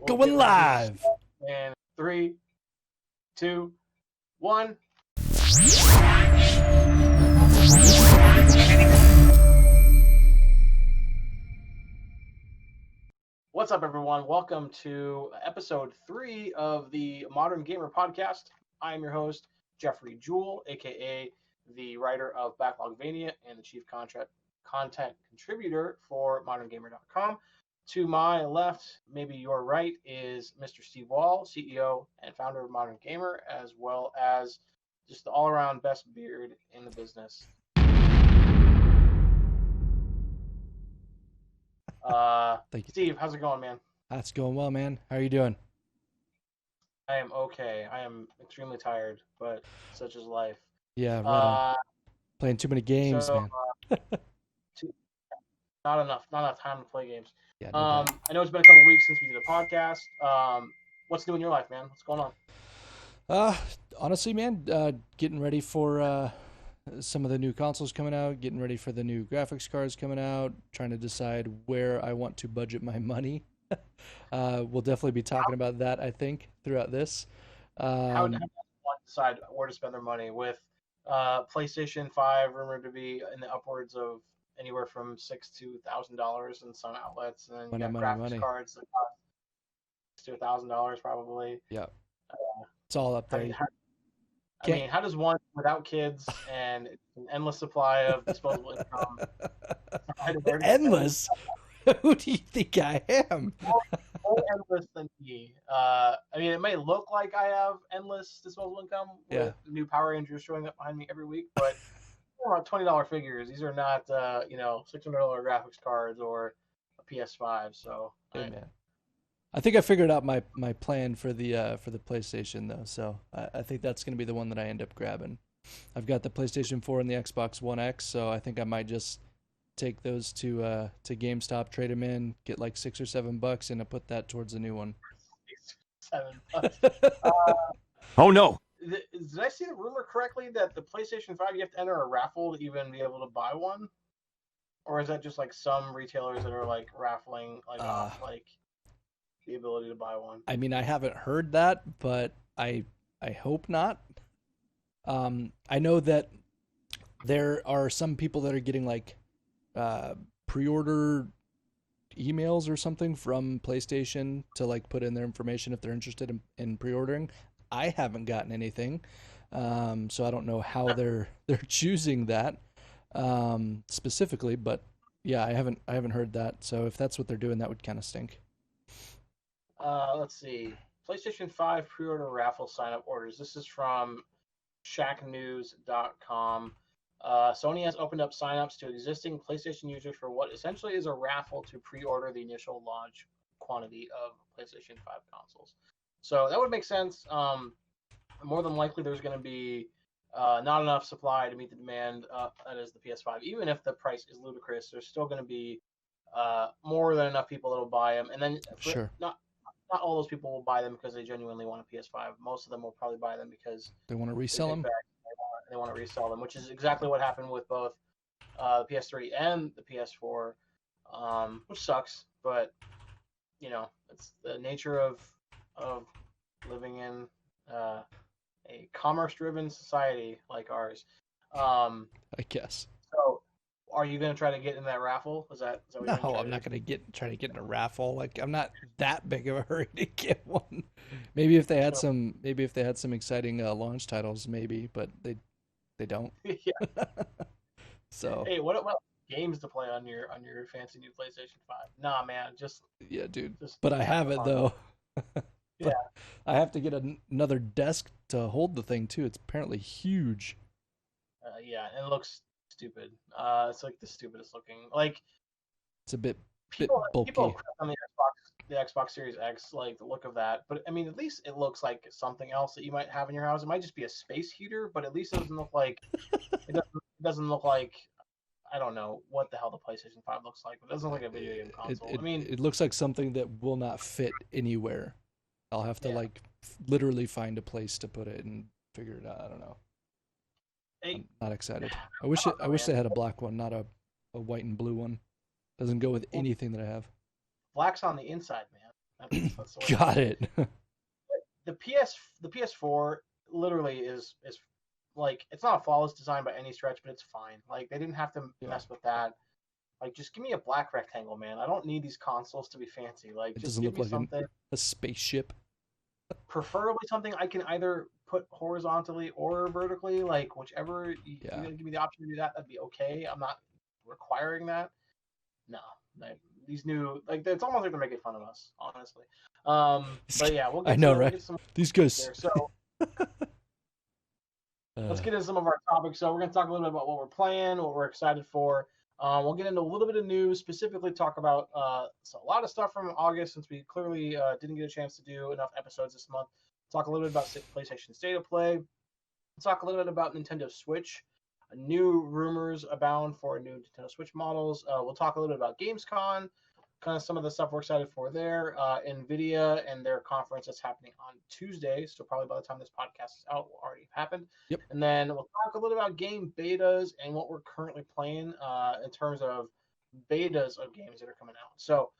We'll Going live. And 3, 2, 1. What's up, everyone? Welcome to episode 3 of the Modern Gamer podcast. I am your host, Jeffrey Jewell, aka the writer of Backlogvania and the chief content contributor for ModernGamer.com. To my left, maybe your right, is Mr. Steve Wall, CEO and founder of Modern Gamer, as well as just the all-around best beard in the business. Thank you. Steve, how's it going, man? That's going well, man. How are you doing? I am okay. I am extremely tired, but such is life. Yeah, right on. Playing too many games, man. Not enough time to play games. Yeah, no doubt. I know it's been a couple weeks since we did a podcast. What's new in your life, man? What's going on? Honestly, man, getting ready for some of the new consoles coming out, getting ready for the new graphics cards coming out, trying to decide where I want to budget my money. We'll definitely be talking about that, I think, throughout this. How do you decide where to spend their money with PlayStation 5 rumored to be in the upwards of anywhere from $6,000 to $1,000 in some outlets, and then you got graphics cards that cost $6,000 to $1,000 probably. Yeah, it's all up there. How does one without kids and an endless supply of disposable income? Endless? Who do you think I am? More endless than me. It may look like I have endless disposable income with new Power Rangers showing up behind me every week, but they're about $20 figures. These are not, $600 graphics cards or a PS5. So, man. I think I figured out my plan for the PlayStation though. So I think that's going to be the one that I end up grabbing. I've got the PlayStation 4 and the Xbox One X, so I think I might just take those to GameStop, trade them in, get like $6 or $7, and I put that towards the new one. $7. Oh no! Did I see the rumor correctly that the PlayStation 5 you have to enter a raffle to even be able to buy one, or is that just like some retailers that are like raffling off like the ability to buy one? I mean, I haven't heard that, but I hope not. I know that there are some people that are getting like pre-order emails or something from PlayStation to like put in their information if they're interested in pre-ordering. I haven't gotten anything, so I don't know how they're choosing that specifically. But yeah, I haven't heard that. So if that's what they're doing, that would kind of stink. Let's see. PlayStation 5 pre-order raffle sign-up orders. This is from shacknews.com. Sony has opened up sign-ups to existing PlayStation users for what essentially is a raffle to pre-order the initial launch quantity of PlayStation 5 consoles. So that would make sense. More than likely, there's going to be not enough supply to meet the demand. That is the PS5. Even if the price is ludicrous, there's still going to be more than enough people that will buy them. And then not all those people will buy them because they genuinely want a PS5. Most of them will probably buy them because they want to resell them. They want to resell them, which is exactly what happened with both the PS3 and the PS4, which sucks. But it's the nature of living in a commerce-driven society like ours. I guess. So, are you going to try to get in that raffle? Is that what no, I'm not going to try to get in a raffle. Like, I'm not that big of a hurry to get one. Maybe if they had some exciting launch titles, maybe, but they don't. Yeah. So. Hey, what games to play on your fancy new PlayStation 5? Nah, man, yeah, dude. But I have it though. Yeah. I have to get another desk to hold the thing too. It's apparently huge. Yeah, and it looks stupid. It's like the stupidest looking. Like, it's a bit bulky. People on the Xbox Series X, like the look of that. But I mean, at least it looks like something else that you might have in your house. It might just be a space heater, but at least it doesn't look like it doesn't look like, I don't know what the hell the PlayStation 5 looks like. But it doesn't look like a video game console. It looks like something that will not fit anywhere. I'll have to literally find a place to put it and figure it out. I don't know. I'm not excited. I wish they had a black one, not a white and blue one. Doesn't go with anything that I have. Black's on the inside, man. That's the way. Got it. The PS4 literally is like, it's not a flawless design by any stretch, but it's fine. Like, they didn't have to Yeah. mess with that. Like, just give me a black rectangle, man. I don't need these consoles to be fancy. Like, It just doesn't give look me like something, a spaceship. preferably something I can either put horizontally or vertically. Like, whichever Yeah. you give me the option to do that, that'd be okay. I'm not requiring that. No, like, these new, like, it's almost like they're making fun of us, honestly. But yeah, I know, we'll right? get some These guys. there. So let's get into some of our topics. So we're going to talk a little bit about what we're playing, what we're excited for. We'll get into a little bit of news, specifically talk about a lot of stuff from August, since we clearly didn't get a chance to do enough episodes this month. Talk a little bit about PlayStation State of Play. Talk a little bit about Nintendo Switch. New rumors abound for new Nintendo Switch models. We'll talk a little bit about Gamescon, kind of some of the stuff we're excited for there. NVIDIA and their conference that's happening on Tuesday. So probably by the time this podcast is out, will already have happened. Yep. And then we'll talk a little about game betas and what we're currently playing in terms of betas of games that are coming out. So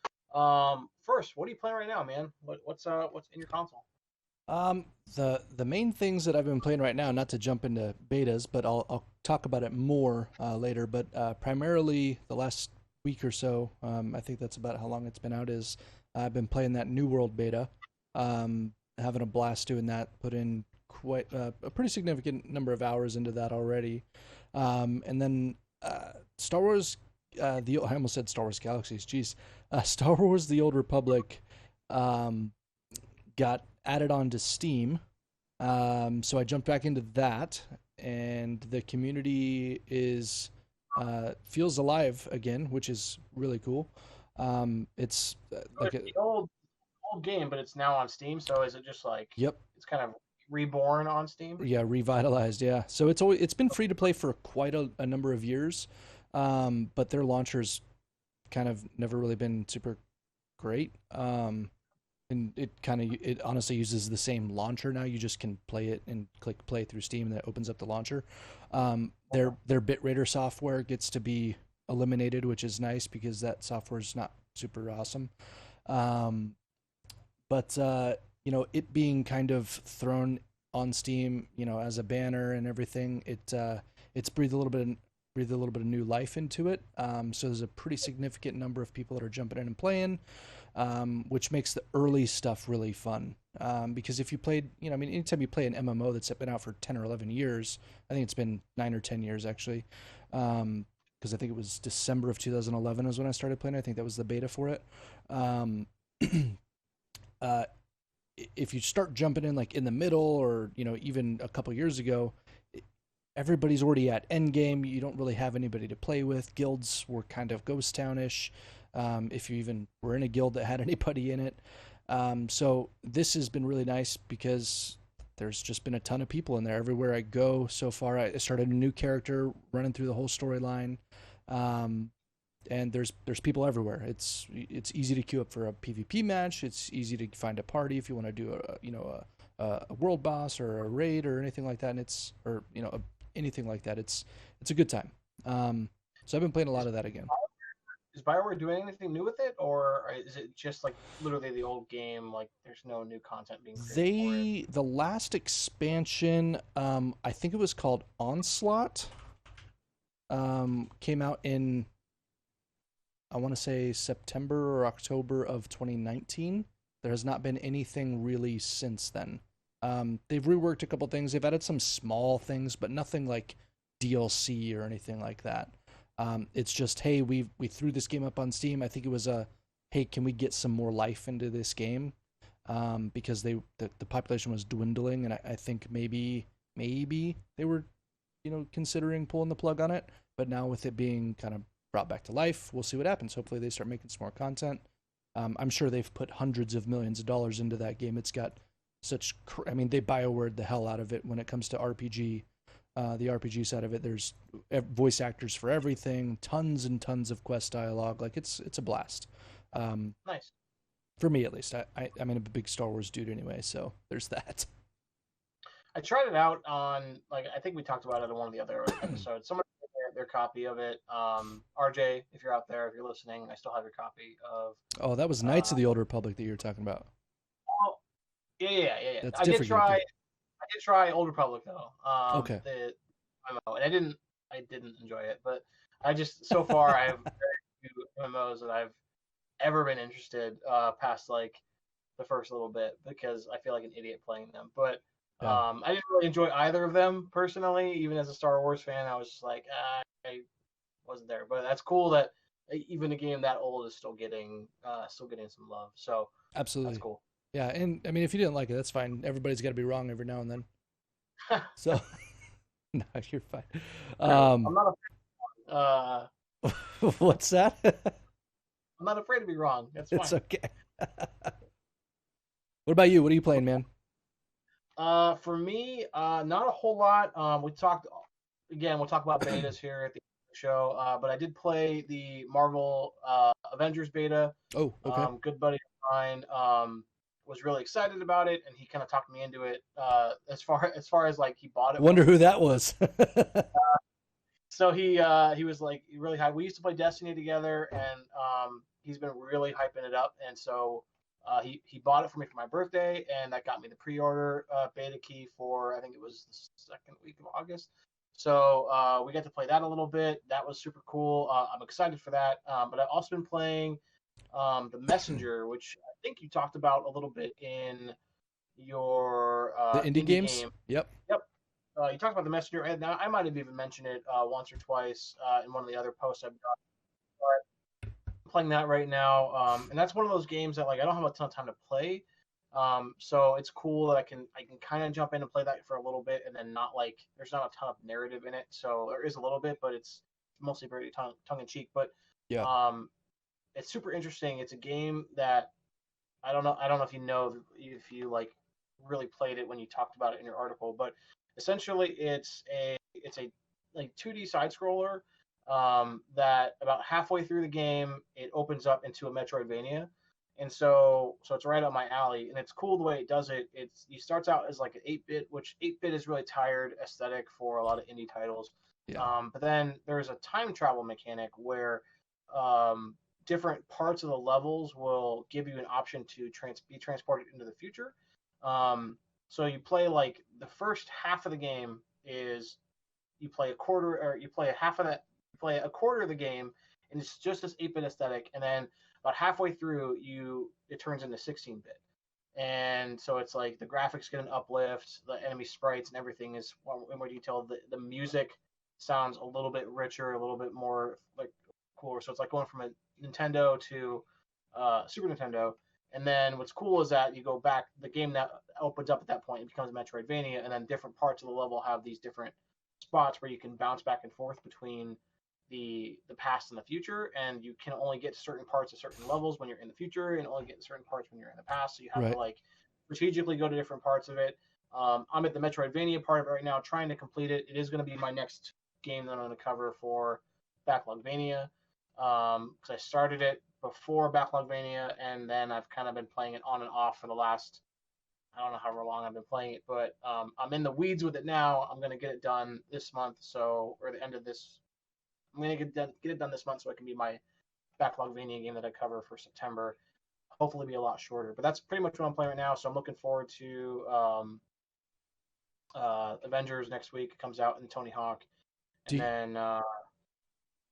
first, what are you playing right now, man? What's in your console? The main things that I've been playing right now, not to jump into betas, but I'll talk about it more later. But primarily the last week or so, I think that's about how long it's been out. Is I've been playing that New World beta, having a blast doing that. Put in quite a pretty significant number of hours into that already, and then Star Wars. I almost said Star Wars Galaxies. Jeez, Star Wars: The Old Republic got added onto Steam. So I jumped back into that, and the community is feels alive again, which is really cool. It's like It's the old game, but it's now on Steam. So is it just like, yep, it's kind of reborn on Steam? yeah, revitalized, yeah. So it's been free to play for quite a number of years, but their launcher's kind of never really been super great. And it honestly uses the same launcher now. You just can play it and click play through Steam, and that opens up the launcher. Their bitrater software gets to be eliminated, which is nice because that software is not super awesome. But it being kind of thrown on Steam, as a banner and everything, it's breathed a little bit of new life into it. So there's a pretty significant number of people that are jumping in and playing. Which makes the early stuff really fun. Because if you played, anytime you play an MMO that's been out for 10 or 11 years, I think it's been 9 or 10 years actually, because I think it was December of 2011 is when I started playing. I think that was the beta for it. If you start jumping in like in the middle, or even a couple years ago, everybody's already at endgame. You don't really have anybody to play with. Guilds were kind of ghost townish. If you even were in a guild that had anybody in it. So this has been really nice because there's just been a ton of people in there. Everywhere I go so far, I started a new character running through the whole storyline. And there's people everywhere. It's easy to queue up for a PvP match. It's easy to find a party if you want to do a world boss or a raid or anything like that. And anything like that. It's a good time. So I've been playing a lot of that again. Is BioWare doing anything new with it, or is it just like literally the old game? Like, there's no new content being created for it? The last expansion, I think it was called Onslaught, came out in, I want to say, September or October of 2019. There has not been anything really since then. They've reworked a couple things. They've added some small things, but nothing like DLC or anything like that. It's just, hey, we threw this game up on Steam. I think it was hey, can we get some more life into this game? Because the population was dwindling, and I think maybe they were, considering pulling the plug on it. But now with it being kind of brought back to life, we'll see what happens. Hopefully they start making some more content. I'm sure they've put hundreds of millions of dollars into that game. It's got such, they BioWared the hell out of it when it comes to RPG. The RPG side of it, there's voice actors for everything, tons and tons of quest dialogue. Like it's a blast. Nice. For me at least. I'm a big Star Wars dude anyway, so there's that. I tried it out on, like, I think we talked about it in one of the other episodes. Someone their copy of it. RJ, if you're out there, if you're listening, I still have your copy of. Oh, that was Knights of the Old Republic that you were talking about. Oh, yeah. That's a I did different game try. too. I did try Old Republic though. Okay. The MMO, and I didn't enjoy it, but I just so far I have very few MMOs that I've ever been interested past like the first little bit because I feel like an idiot playing them. But Yeah. I didn't really enjoy either of them personally. Even as a Star Wars fan, I was just like, I wasn't there. But that's cool that even a game that old is still getting some love. So that's Absolutely. cool. Yeah, and I mean, if you didn't like it, that's fine. Everybody's got to be wrong every now and then. So, no, you're fine. I'm not What's that? I'm not afraid to be wrong. That's It's fine. okay. What about you? What are you playing, man? For me, not a whole lot. We talked again. We'll talk about betas here at the show. But I did play the Marvel Avengers Beta. Oh, okay. Good buddy of mine was really excited about it, and he kind of talked me into it. As far as like he bought it. Wonder who that was. So he was like really high. We used to play Destiny together, and he's been really hyping it up. And so he bought it for me for my birthday, and that got me the pre-order beta key for I think it was the second week of August. So we got to play that a little bit. That was super cool. I'm excited for that. But I've also been playing the Messenger, which I think you talked about a little bit in your The indie games? game. Yep. Yep. You talked about the Messenger, and now I might have even mentioned it once or twice in one of the other posts I've done. But I'm playing that right now, and that's one of those games that like I don't have a ton of time to play. So it's cool that I can kind of jump in and play that for a little bit, and then not like there's not a ton of narrative in it. So there is a little bit, but it's mostly very tongue in cheek. But Yeah. it's super interesting. It's a game that I don't know if you like really played it when you talked about it in your article, but essentially it's a like 2D side scroller that about halfway through the game it opens up into a Metroidvania, and so it's right up my alley, and it's cool the way it does it. He starts out as like an 8-bit, which 8-bit is really tired aesthetic for a lot of indie titles. Yeah. But then there's a time travel mechanic where um, different parts of the levels will give you an option to be transported into the future. So you play like the first half of the game is you play a quarter or you play a half of that you play a quarter of the game and it's just this 8-bit aesthetic, and then about halfway through it turns into 16-bit. And so it's like the graphics get an uplift, the enemy sprites and everything is more detailed. The music sounds a little bit richer, a little bit more like cooler. So it's like going from a Nintendo to Super Nintendo. And then what's cool is that you go back, the game that opens up at that point, it becomes a Metroidvania, and then different parts of the level have these different spots where you can bounce back and forth between the past and the future, and you can only get to certain parts of certain levels when you're in the future, and only get to certain parts when you're in the past. So you have Right. to like strategically go to different parts of it. I'm at the Metroidvania part of it right now, trying to complete it. It is going to be my next game that I'm going to cover for Backlogvania, because I started it before Backlogvania, and then I've kind of been playing it on and off for the last I don't know how long I've been playing it, but I'm in the weeds with it now. I'm gonna get it done this month, or the end of this. I'm gonna get it done this month, so it can be my Backlogvania game that I cover for September. Hopefully, be a lot shorter. But that's pretty much what I'm playing right now. So I'm looking forward to Avengers next week. It comes out in Tony Hawk, and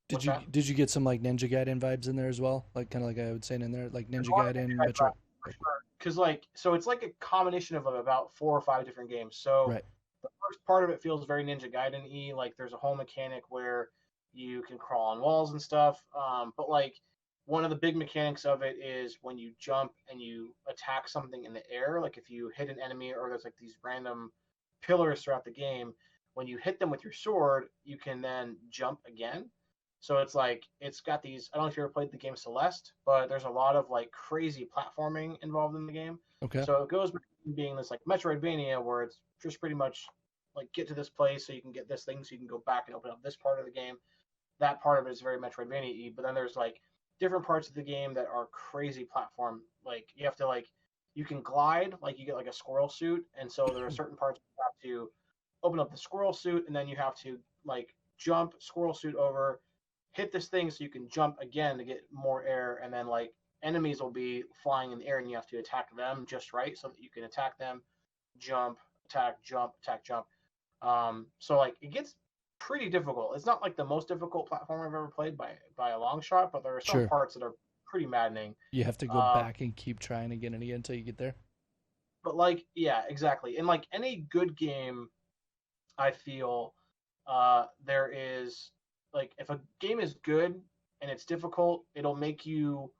Do then did you get some like Ninja Gaiden vibes in there as well? Like kind of like I would say in there, like Ninja Gaiden, Metro. Because so it's like a combination of about 4 or 5 different games. So Right. the first part of it feels very Ninja Gaiden-y. Like there's a whole mechanic where you can crawl on walls and stuff. But like one of the big mechanics of it is when you jump and you attack something in the air. Like if you hit an enemy or there's like these random pillars throughout the game, when you hit them with your sword, you can then jump again. So it's like it's got these. I don't know if you ever played the game Celeste, but there's a lot of like crazy platforming involved in the game. Okay. So it goes between being this like Metroidvania where it's just pretty much like get to this place so you can get this thing so you can go back and open up this part of the game. That part of it is very Metroidvania-y, but then there's like different parts of the game that are crazy platform. Like you have to like you can glide, like you get like a squirrel suit, and so there are certain parts you have to open up the squirrel suit, and then you have to like jump, squirrel suit over, hit this thing so you can jump again to get more air, and then like enemies will be flying in the air and you have to attack them just right so that you can attack them, jump, attack, jump, attack, jump. So like it gets pretty difficult. It's not like the most difficult platform I've ever played by a long shot, but there are some Sure. parts that are pretty maddening. You have to go back and keep trying again and again until you get there. But like, yeah, exactly. And like any good game, I feel there is like if a game is good and it's difficult, it'll make you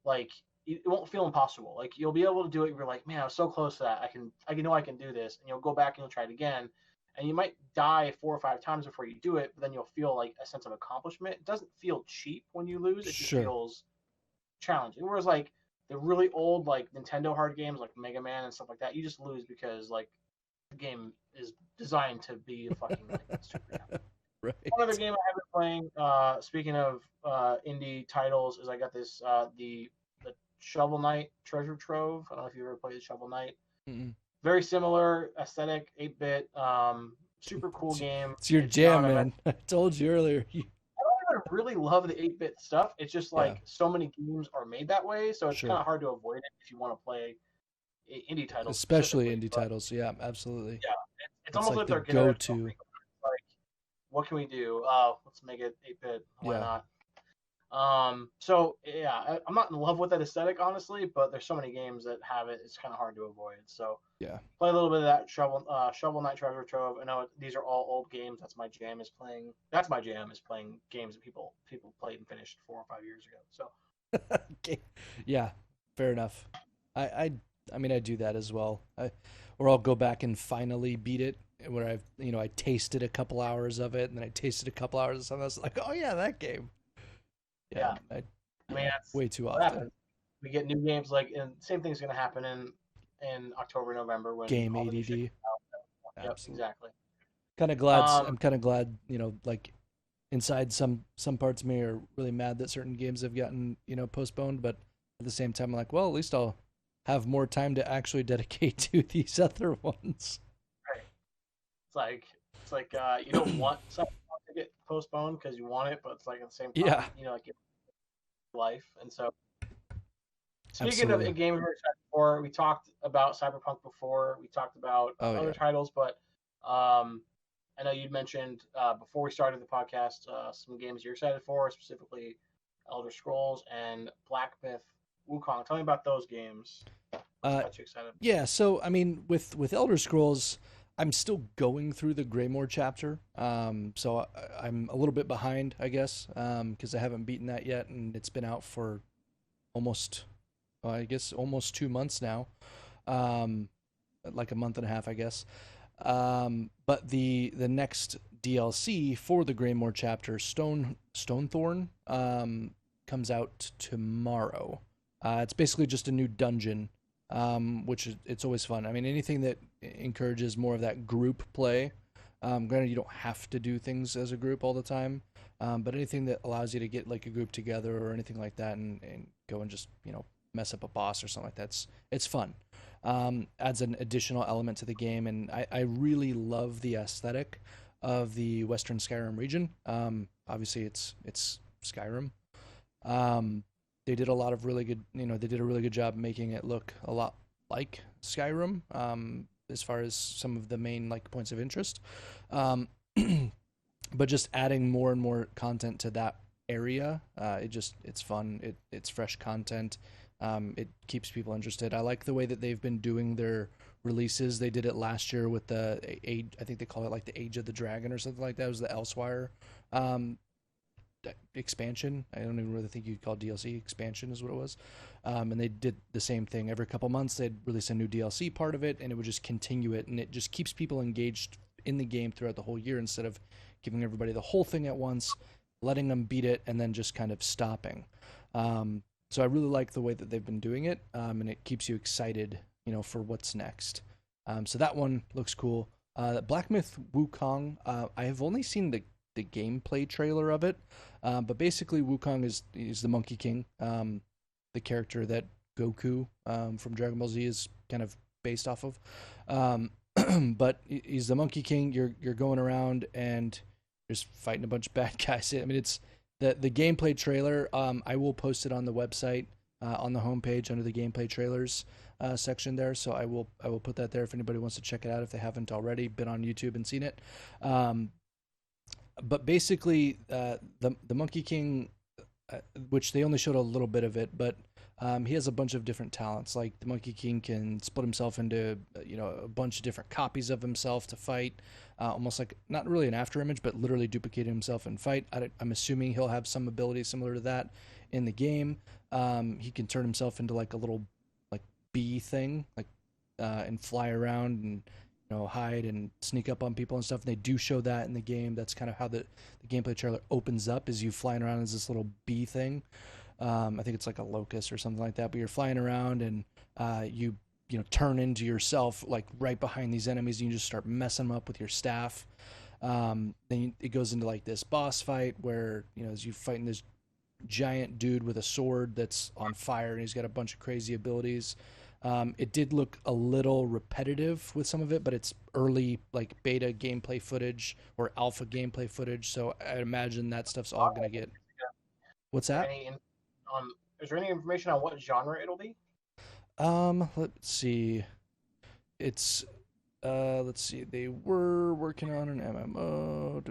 like it won't feel impossible. Like you'll be able to do it. You're like, man, I was so close to that. I know I can do this, and you'll go back and you'll try it again. And you might die 4 or 5 times before you do it, but then you'll feel like a sense of accomplishment. It doesn't feel cheap when you lose. It just feels challenging. Whereas like the really old like Nintendo hard games like Mega Man and stuff like that, you just lose because like the game is designed to be a fucking like, super. Right. One other game I have been playing, speaking of indie titles, is I got this the Shovel Knight Treasure Trove. I don't know if you ever played Shovel Knight. Mm-mm. Very similar aesthetic, 8-bit, super cool game. It's your jam, man. I told you earlier. I don't even really love the 8-bit stuff. It's just like so many games are made that way, so it's kind of hard to avoid it if you want to play indie titles. Especially indie titles, yeah, absolutely. Yeah, it's almost like the they're go-to. Like, what can we do? Let's make it 8-bit. Why not? So yeah, I'm not in love with that aesthetic, honestly, but there's so many games that have it. It's kind of hard to avoid. So yeah, play a little bit of that Shovel Knight Treasure Trove. I know these are all old games. That's my jam is playing games that people played and finished 4 or 5 years ago. So okay. Yeah, fair enough. I mean I do that as well. Or I'll go back and finally beat it. Where I tasted a couple hours of it, and then I tasted a couple hours of something else. Like, oh yeah, that game. Yeah. I mean, that's way too often. We get new games and same thing's going to happen in October, November when game ADD. Yep, exactly. Kind of glad. I'm kind of glad. Like inside some parts of me are really mad that certain games have gotten postponed, but at the same time, I'm like, well, at least I'll have more time to actually dedicate to these other ones. Right. It's like you don't want something to get postponed because you want it, but it's like at the same time, like life. And so, speaking of games we're excited for, we talked about Cyberpunk before. We talked about other titles, but I know you'd mentioned before we started the podcast some games you're excited for, specifically Elder Scrolls and Black Myth Wukong. Tell me about those games. What got you excited? Yeah, so I mean, with Elder Scrolls, I'm still going through the Greymoor chapter, so I'm a little bit behind, I guess, because I haven't beaten that yet, and it's been out for almost 2 months now, like a month and a half, I guess. But the next DLC for the Greymoor chapter, Stonethorn, comes out tomorrow. It's basically just a new dungeon. Which it's always fun. I mean, anything that encourages more of that group play. Granted, you don't have to do things as a group all the time, but anything that allows you to get like a group together or anything like that and go and just mess up a boss or something like that. It's fun. Adds an additional element to the game, and I really love the aesthetic of the Western Skyrim region. Obviously, it's Skyrim. They did a lot of really good, they did a really good job making it look a lot like Skyrim, as far as some of the main like points of interest. But just adding more and more content to that area, it's fun. It's fresh content. It keeps people interested. I like the way that they've been doing their releases. They did it last year with the age, I think they call it like the Age of the Dragon or something like that. It was the Elsewire expansion. I don't even really think you'd call DLC expansion is what it was. And they did the same thing. Every couple months they'd release a new DLC part of it, and it would just continue it, and it just keeps people engaged in the game throughout the whole year instead of giving everybody the whole thing at once, letting them beat it, and then just kind of stopping. So I really like the way that they've been doing it, and it keeps you excited, for what's next. So that one looks cool. Black Myth Wukong, I have only seen the gameplay trailer of it, but basically Wukong is the Monkey King, the character that Goku from Dragon Ball Z is kind of based off of. But he's the Monkey King. You're going around and just fighting a bunch of bad guys. I mean, it's the gameplay trailer. I will post it on the website on the homepage under the gameplay trailers section there. So I will put that there if anybody wants to check it out if they haven't already been on YouTube and seen it. But basically, the Monkey King, which they only showed a little bit of it, but he has a bunch of different talents. Like the Monkey King can split himself into a bunch of different copies of himself to fight, almost like not really an after image, but literally duplicating himself and fight. I'm assuming he'll have some ability similar to that in the game. He can turn himself into like a little like bee thing, like and fly around and hide and sneak up on people and stuff. And they do show that in the game. That's kind of how the gameplay trailer opens up, is you flying around as this little bee thing. I think it's like a locust or something like that. But you're flying around and you turn into yourself like right behind these enemies. And you just start messing them up with your staff. Then it goes into like this boss fight where as you fighting this giant dude with a sword that's on fire and he's got a bunch of crazy abilities. It did look a little repetitive with some of it, but it's early like beta gameplay footage or alpha gameplay footage, so I imagine that stuff's all gonna get. What's that? Is there any information on what genre it'll be? Let's see. It's let's see. They were working on an MMO.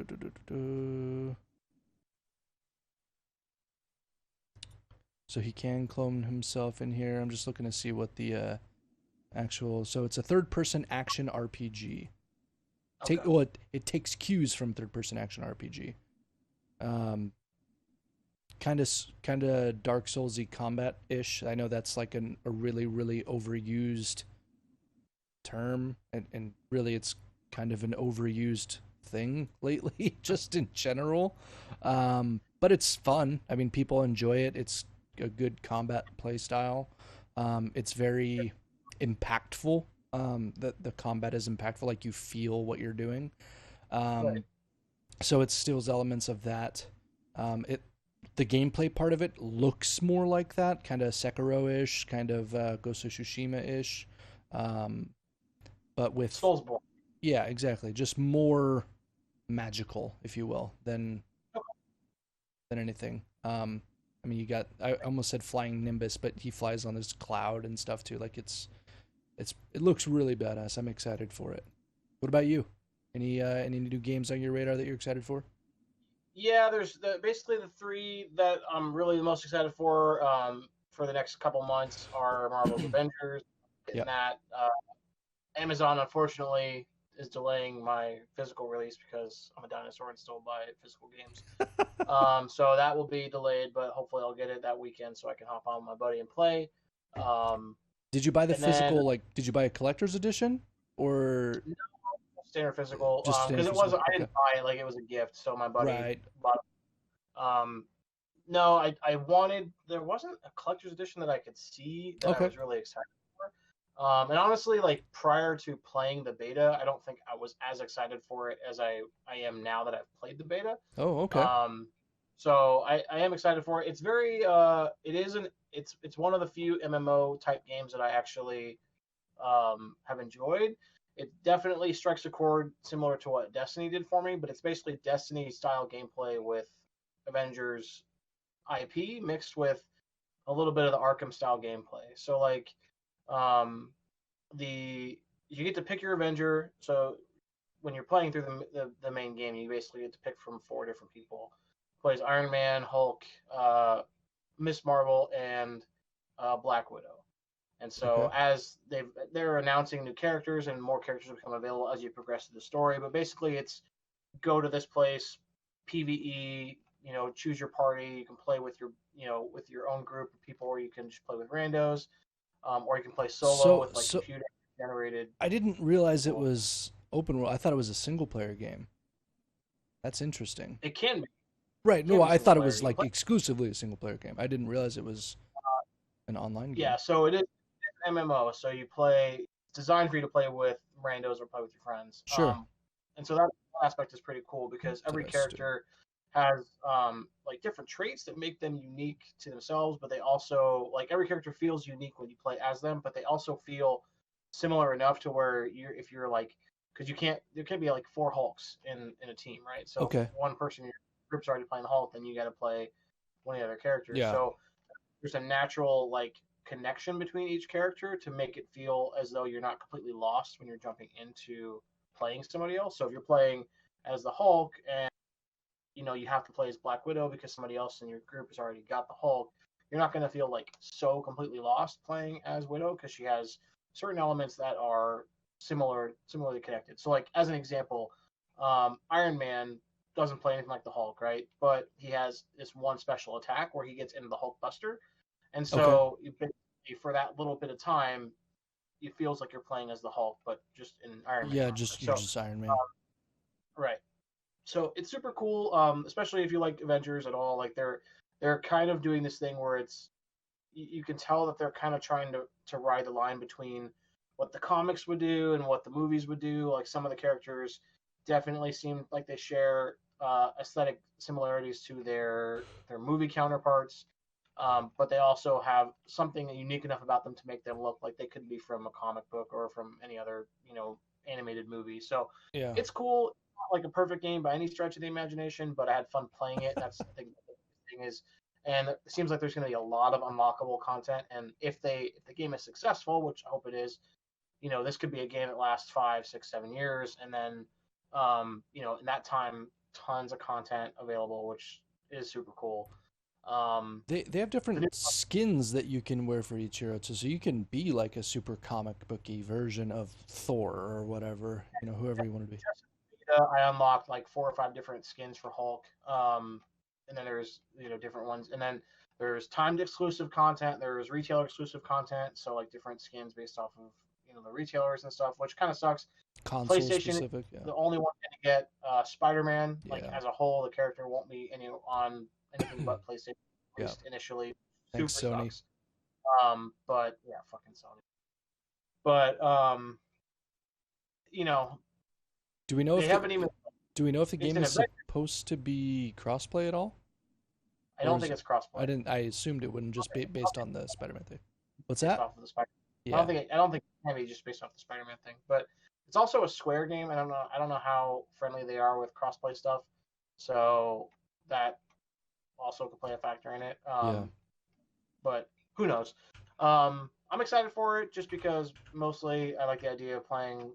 So he can clone himself in here. I'm just looking to see what the actual. So it's a third-person action RPG. Okay. It takes cues from third-person action RPG. Kind of Dark Soulsy combat-ish. I know that's like a really really overused term, and really it's kind of an overused thing lately, just in general. But it's fun. I mean, people enjoy it. It's a good combat play style. It's very impactful. The combat is impactful, like you feel what you're doing. Right. So it steals elements of that. The gameplay part of it looks more like that, kind of Sekiro-ish, kind of Ghost of Tsushima-ish, but with Soulsborne. yeah, exactly, just more magical, if you will, than anything. I mean, I almost said flying Nimbus, but he flies on this cloud and stuff too. Like it looks really badass. I'm excited for it. What about you? Any new games on your radar that you're excited for? Yeah, there's basically the three that I'm really the most excited for the next couple months are Marvel's Avengers. Getting Yep. that. Amazon, unfortunately, is delaying my physical release because I'm a dinosaur and still buy physical games. So that will be delayed, but hopefully I'll get it that weekend so I can hop on with my buddy and play. Um, Did you buy the and then physical? Like, did you buy a collector's edition or standard physical just standard because it physical? wasn't. I Okay. didn't buy it like it was a gift, so my buddy Right. bought it. No, I wanted. There wasn't a collector's edition that I could see that I Okay. was really excited for. And honestly, like prior to playing the beta, I don't think I was as excited for it as I am now that I've played the beta. Oh, okay. Um, so I am excited for it. It's very it isn't it's one of the few MMO type games that I actually have enjoyed. It definitely strikes a chord similar to what Destiny did for me, but it's basically Destiny style gameplay with Avengers IP mixed with a little bit of the Arkham style gameplay. So like um, the you get to pick your Avenger. So when you're playing through the main game, you basically get to pick from four different people. Plays Iron Man, Hulk, Miss Marvel, and Black Widow. And Okay. so as they're announcing new characters and more characters become available as you progress through the story. But basically, it's go to this place, PVE. Choose your party. You can play with your own group of people, or you can just play with randos, or you can play solo So with like so computer generated. I didn't realize it was open world. I thought it was a single player game. That's interesting. It can be. Right. It can No, be I single thought it player. was You can like play. exclusively a single player game. I didn't realize it was an online Yeah. game. So it is an MMO. So you play. It's designed for you to play with randos or play with your friends. Sure. And so that aspect is pretty cool because every Interesting. character has like different traits that make them unique to themselves, but they also like every character feels unique when you play as them, but they also feel similar enough to where if you're like because there can't be like 4 Hulks in a team, right? So Okay. if one person in your group's already playing the Hulk, then you got to play one of the other characters. Yeah. So there's a natural like connection between each character to make it feel as though you're not completely lost when you're jumping into playing somebody else. So if you're playing as the Hulk and you have to play as Black Widow because somebody else in your group has already got the Hulk, you're not going to feel like so completely lost playing as Widow because she has certain elements that are similarly connected. So like as an example, Iron Man doesn't play anything like the Hulk, right? But he has this one special attack where he gets into the Hulk Buster, and so for that little bit of time, it feels like you're playing as the Hulk, but just in Iron Man Yeah, armor. you're just Iron Man. Right. So it's super cool, especially if you like Avengers at all. Like they're kind of doing this thing where you can tell that they're kind of trying to ride the line between what the comics would do and what the movies would do. Like some of the characters definitely seem like they share aesthetic similarities to their movie counterparts, but they also have something unique enough about them to make them look like they could be from a comic book or from any other animated movie. So Yeah. it's cool. Not like a perfect game by any stretch of the imagination, but I had fun playing it. That's the thing is, and it seems like there's going to be a lot of unlockable content. And if the game is successful, which I hope it is, this could be a game that lasts 5, 6, 7 years, and then in that time, tons of content available, which is super cool. They have different skins that you can wear for each hero too, so you can be like a super comic booky version of Thor or whatever, whoever you want to be. I unlocked like 4 or 5 different skins for Hulk, and then there's different ones, and then there's timed exclusive content, there's retailer exclusive content, so like different skins based off of the retailers and stuff, which kind of sucks. Console PlayStation specific, yeah. the only one to get Spider-Man. Like Yeah. as a whole, the character won't be on anything but PlayStation, at least initially. Thanks, Super Sony. sucks. But yeah, fucking Sony. But do we know they haven't even. Do we know if the game is Adventure. supposed to be crossplay at all? I don't think it's crossplay. I assumed it wouldn't just be based on the Spider-Man thing. What's based that? off of the Spider. Yeah. I don't think it can be just based off the Spider-Man thing, but it's also a Square game. I don't know how friendly they are with crossplay stuff, so that also could play a factor in it. But who knows? I'm excited for it just because mostly I like the idea of playing,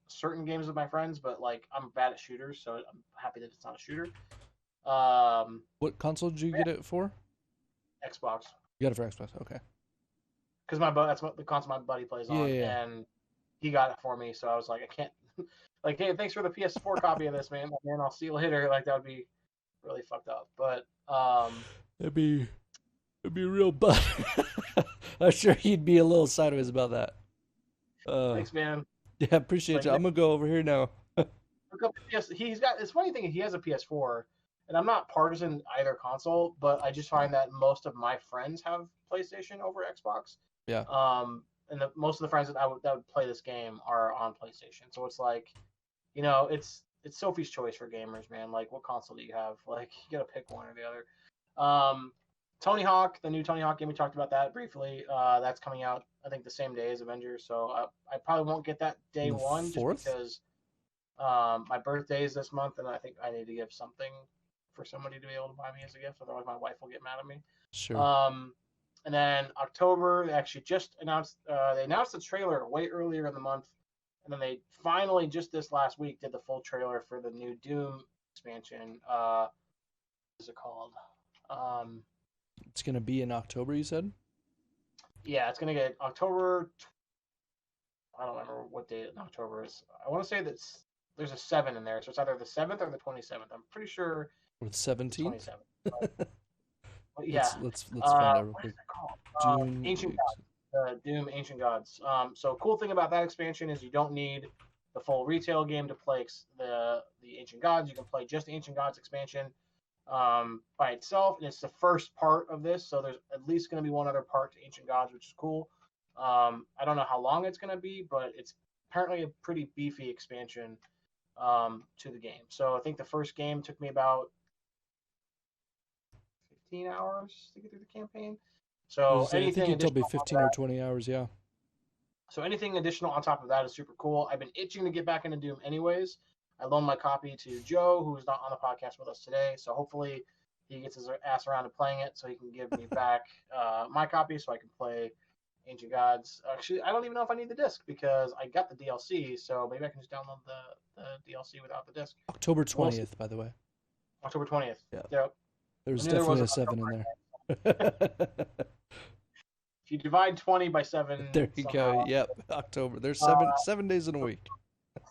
certain games with my friends, but like I'm bad at shooters, so I'm happy that it's not a shooter. What console did you get it for? Xbox. You got it for Xbox, okay. Because that's what the console my buddy plays on, and he got it for me, so I was like, I can't. Like, hey, thanks for the PS4 copy of this, man. Man, I'll see you later. Like that would be really fucked up, but it'd be real bad. I'm sure he'd be a little sideways about that. Thanks, man. Yeah, appreciate you. I'm gonna go over here now. He's got this funny thing. He has a PS4, and I'm not partisan either console, but I just find that most of my friends have PlayStation over Xbox. Yeah. And most of the friends that would play this game are on PlayStation. So it's like, it's Sophie's choice for gamers, man. Like, what console do you have? Like, you gotta pick one or the other. Tony Hawk, the new Tony Hawk game, we talked about that briefly. That's coming out, I think, the same day as Avengers. So I probably won't get that day one just because my birthday is this month, and I think I need to give something for somebody to be able to buy me as a gift. Otherwise, my wife will get mad at me. Sure. And then October, they actually just announced the trailer way earlier in the month, and then they finally just this last week did the full trailer for the new Doom expansion. What is it called? It's gonna be in October, you said? Yeah, it's gonna get October. I don't remember what date in October is. I want to say that there's a 7 in there, so it's either the 7th or the 27th. I'm pretty sure. Or the 17th. 27th. Yeah. Let's find out real what quick. is it called? Doom Ancient Gods. Doom Ancient Gods. So cool thing about that expansion is you don't need the full retail game to play the Ancient Gods. You can play just the Ancient Gods expansion by itself, and it's the first part of this. So there's at least going to be one other part to Ancient Gods, which is cool. I don't know how long it's going to be, but it's apparently a pretty beefy expansion to the game. So I think the first game took me about 15 hours to get through the campaign. So I think you told me 15 or 20 hours, yeah. So anything additional on top of that is super cool. I've been itching to get back into Doom anyways. I loaned my copy to Joe, who's not on the podcast with us today. So hopefully he gets his ass around to playing it so he can give me back my copy so I can play Ancient Gods. Actually, I don't even know if I need the disc because I got the DLC, so maybe I can just download the DLC without the disc. October 20th, by the way. October 20th. Yeah. Yep. There's definitely a 7 in there. If you divide 20 by 7... There you somehow, go. Yep. October. There's 7 days in a week.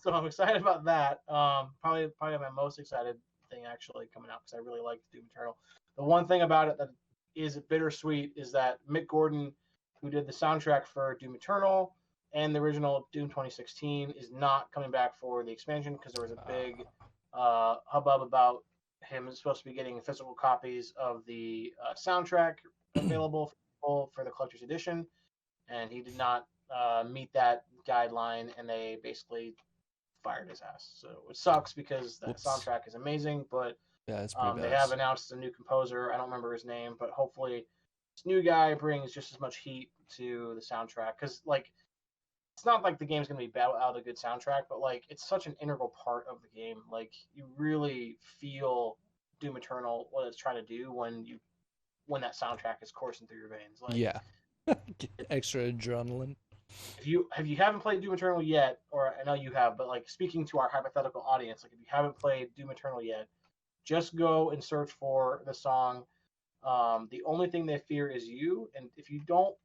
So I'm excited about that. Probably my most excited thing actually coming out because I really like Doom Eternal. The one thing about it that is bittersweet is that Mick Gordon, who did the soundtrack for Doom Eternal and the original Doom 2016, is not coming back for the expansion because there was a big hubbub about him supposed to be getting physical copies of the soundtrack available for the collector's edition, and he did not meet that guideline, and they basically fired his ass. So it sucks because that soundtrack is amazing, but yeah, it's pretty they have announced a new composer. I don't remember his name, but hopefully this new guy brings just as much heat to the soundtrack because like it's not like the game's gonna be bad without a good soundtrack, but like it's such an integral part of the game. Like you really feel Doom Eternal what it's trying to do when that soundtrack is coursing through your veins. Like, yeah. Extra adrenaline. If you haven't played Doom Eternal yet, or I know you have, but like speaking to our hypothetical audience, like if you haven't played Doom Eternal yet, just go and search for the song. The only thing they fear is you, and if you don't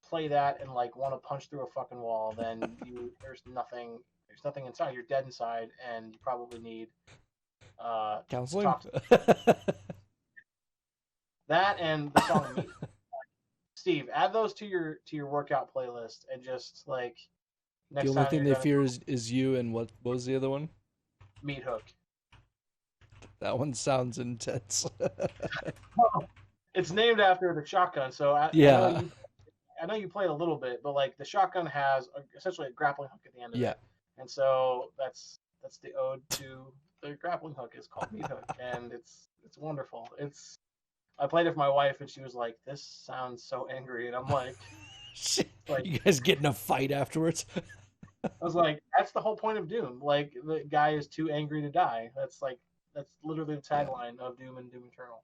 play that and like want to punch through a fucking wall, then there's nothing inside. You're dead inside, and you probably need counseling. That and the song Meat. Steve, add those to your workout playlist and just like next time. The only thing they fear is you, and what was the other one? Meat Hook. That one sounds intense. It's named after the shotgun, so I know you played a little bit, but like the shotgun has essentially a grappling hook at the end of it, and so that's the ode to the grappling hook. Is called Meat Hook, and it's wonderful. I played it for my wife, and she was like, "This sounds so angry," and I'm like, "You guys get in a fight afterwards?" I was like, "That's the whole point of Doom. Like, the guy is too angry to die. That's literally the tagline of Doom and Doom Eternal."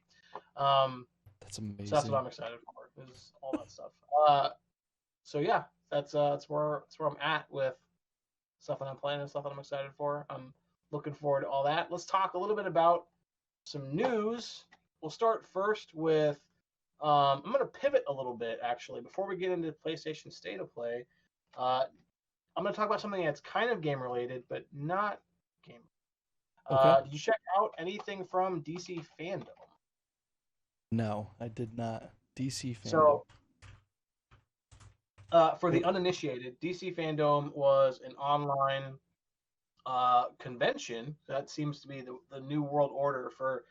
That's amazing. So that's what I'm excited for. Is all that stuff. So yeah, that's where I'm at with stuff that I'm playing and stuff that I'm excited for. I'm looking forward to all that. Let's talk a little bit about some news. We'll start first with, I'm going to pivot a little bit, actually. Before we get into PlayStation State of Play, I'm going to talk about something that's kind of game-related, but not game. Okay. Did you check out anything from DC Fandom? No, I did not. DC Fandom. So, for the uninitiated, DC Fandom was an online convention. That seems to be the new world order for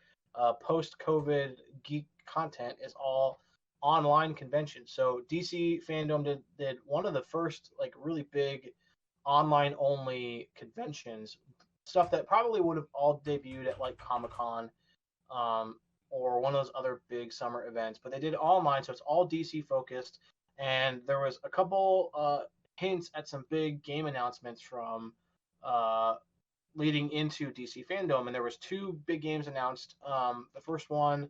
post-COVID geek content is all online conventions. So DC Fandom did one of the first like really big online only conventions, stuff that probably would have all debuted at like Comic-Con or one of those other big summer events, but they did it online, so it's all DC focused, and there was a couple hints at some big game announcements from leading into DC Fandom, and there was 2 big games announced. The first one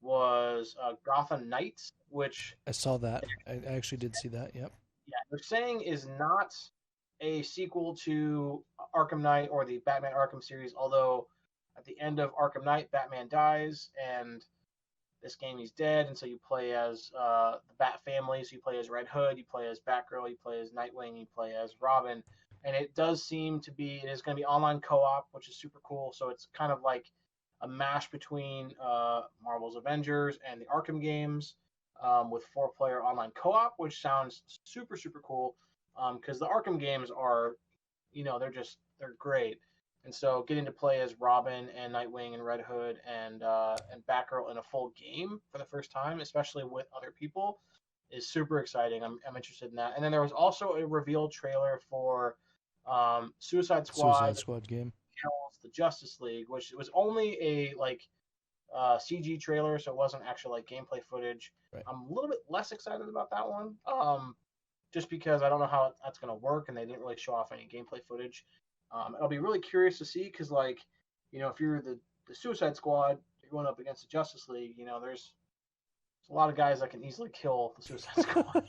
was Gotham Knights, which I saw that. I actually did see that. Yep. Yeah, they're saying is not a sequel to Arkham Knight or the Batman Arkham series, although at the end of Arkham Knight, Batman dies, and this game he's dead, and so you play as the Bat family. So you play as Red Hood, you play as Batgirl, you play as Nightwing, you play as Robin. And it does seem to be, it is going to be online co-op, which is super cool. So it's kind of like a mash between Marvel's Avengers and the Arkham games with 4-player online co-op, which sounds super, super cool because the Arkham games are, they're great. And so getting to play as Robin and Nightwing and Red Hood and Batgirl in a full game for the first time, especially with other people, is super exciting. I'm interested in that. And then there was also a reveal trailer for Suicide Squad game, the Justice League, which was only a CG trailer, so it wasn't actually like gameplay footage. Right. I'm a little bit less excited about that one. just because I don't know how that's going to work, and they didn't really show off any gameplay footage. I'll be really curious to see because, like, if you're the Suicide Squad, you're going up against the Justice League. There's a lot of guys that can easily kill the Suicide Squad.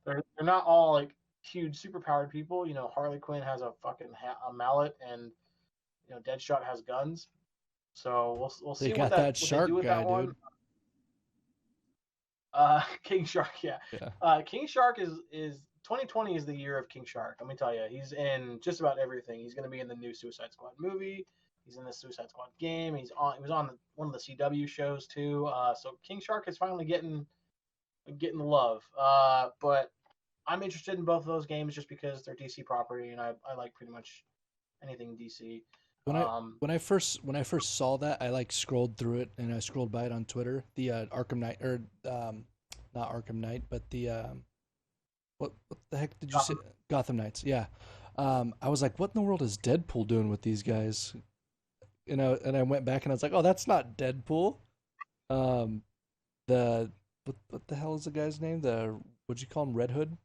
they're not all like huge superpowered people. Harley Quinn has a fucking a mallet, and Deadshot has guns. So we'll They see got what that they shark do with guy, that one. dude. King Shark, yeah. Yeah. King Shark is 2020 is the year of King Shark. Let me tell you, he's in just about everything. He's going to be in the new Suicide Squad movie. He's in the Suicide Squad game. He was on one of the CW shows too. So King Shark is finally getting the love. But I'm interested in both of those games just because they're DC property, and I like pretty much anything DC. When I first saw that, I like scrolled through it and I scrolled by it on Twitter. The Arkham Knight, or not Arkham Knight, but the what the heck did you say? Gotham Knights. Yeah. I was like, what in the world is Deadpool doing with these guys? And I went back and I was like, oh, that's not Deadpool. The what the hell is the guy's name? What'd you call him? Red Hood?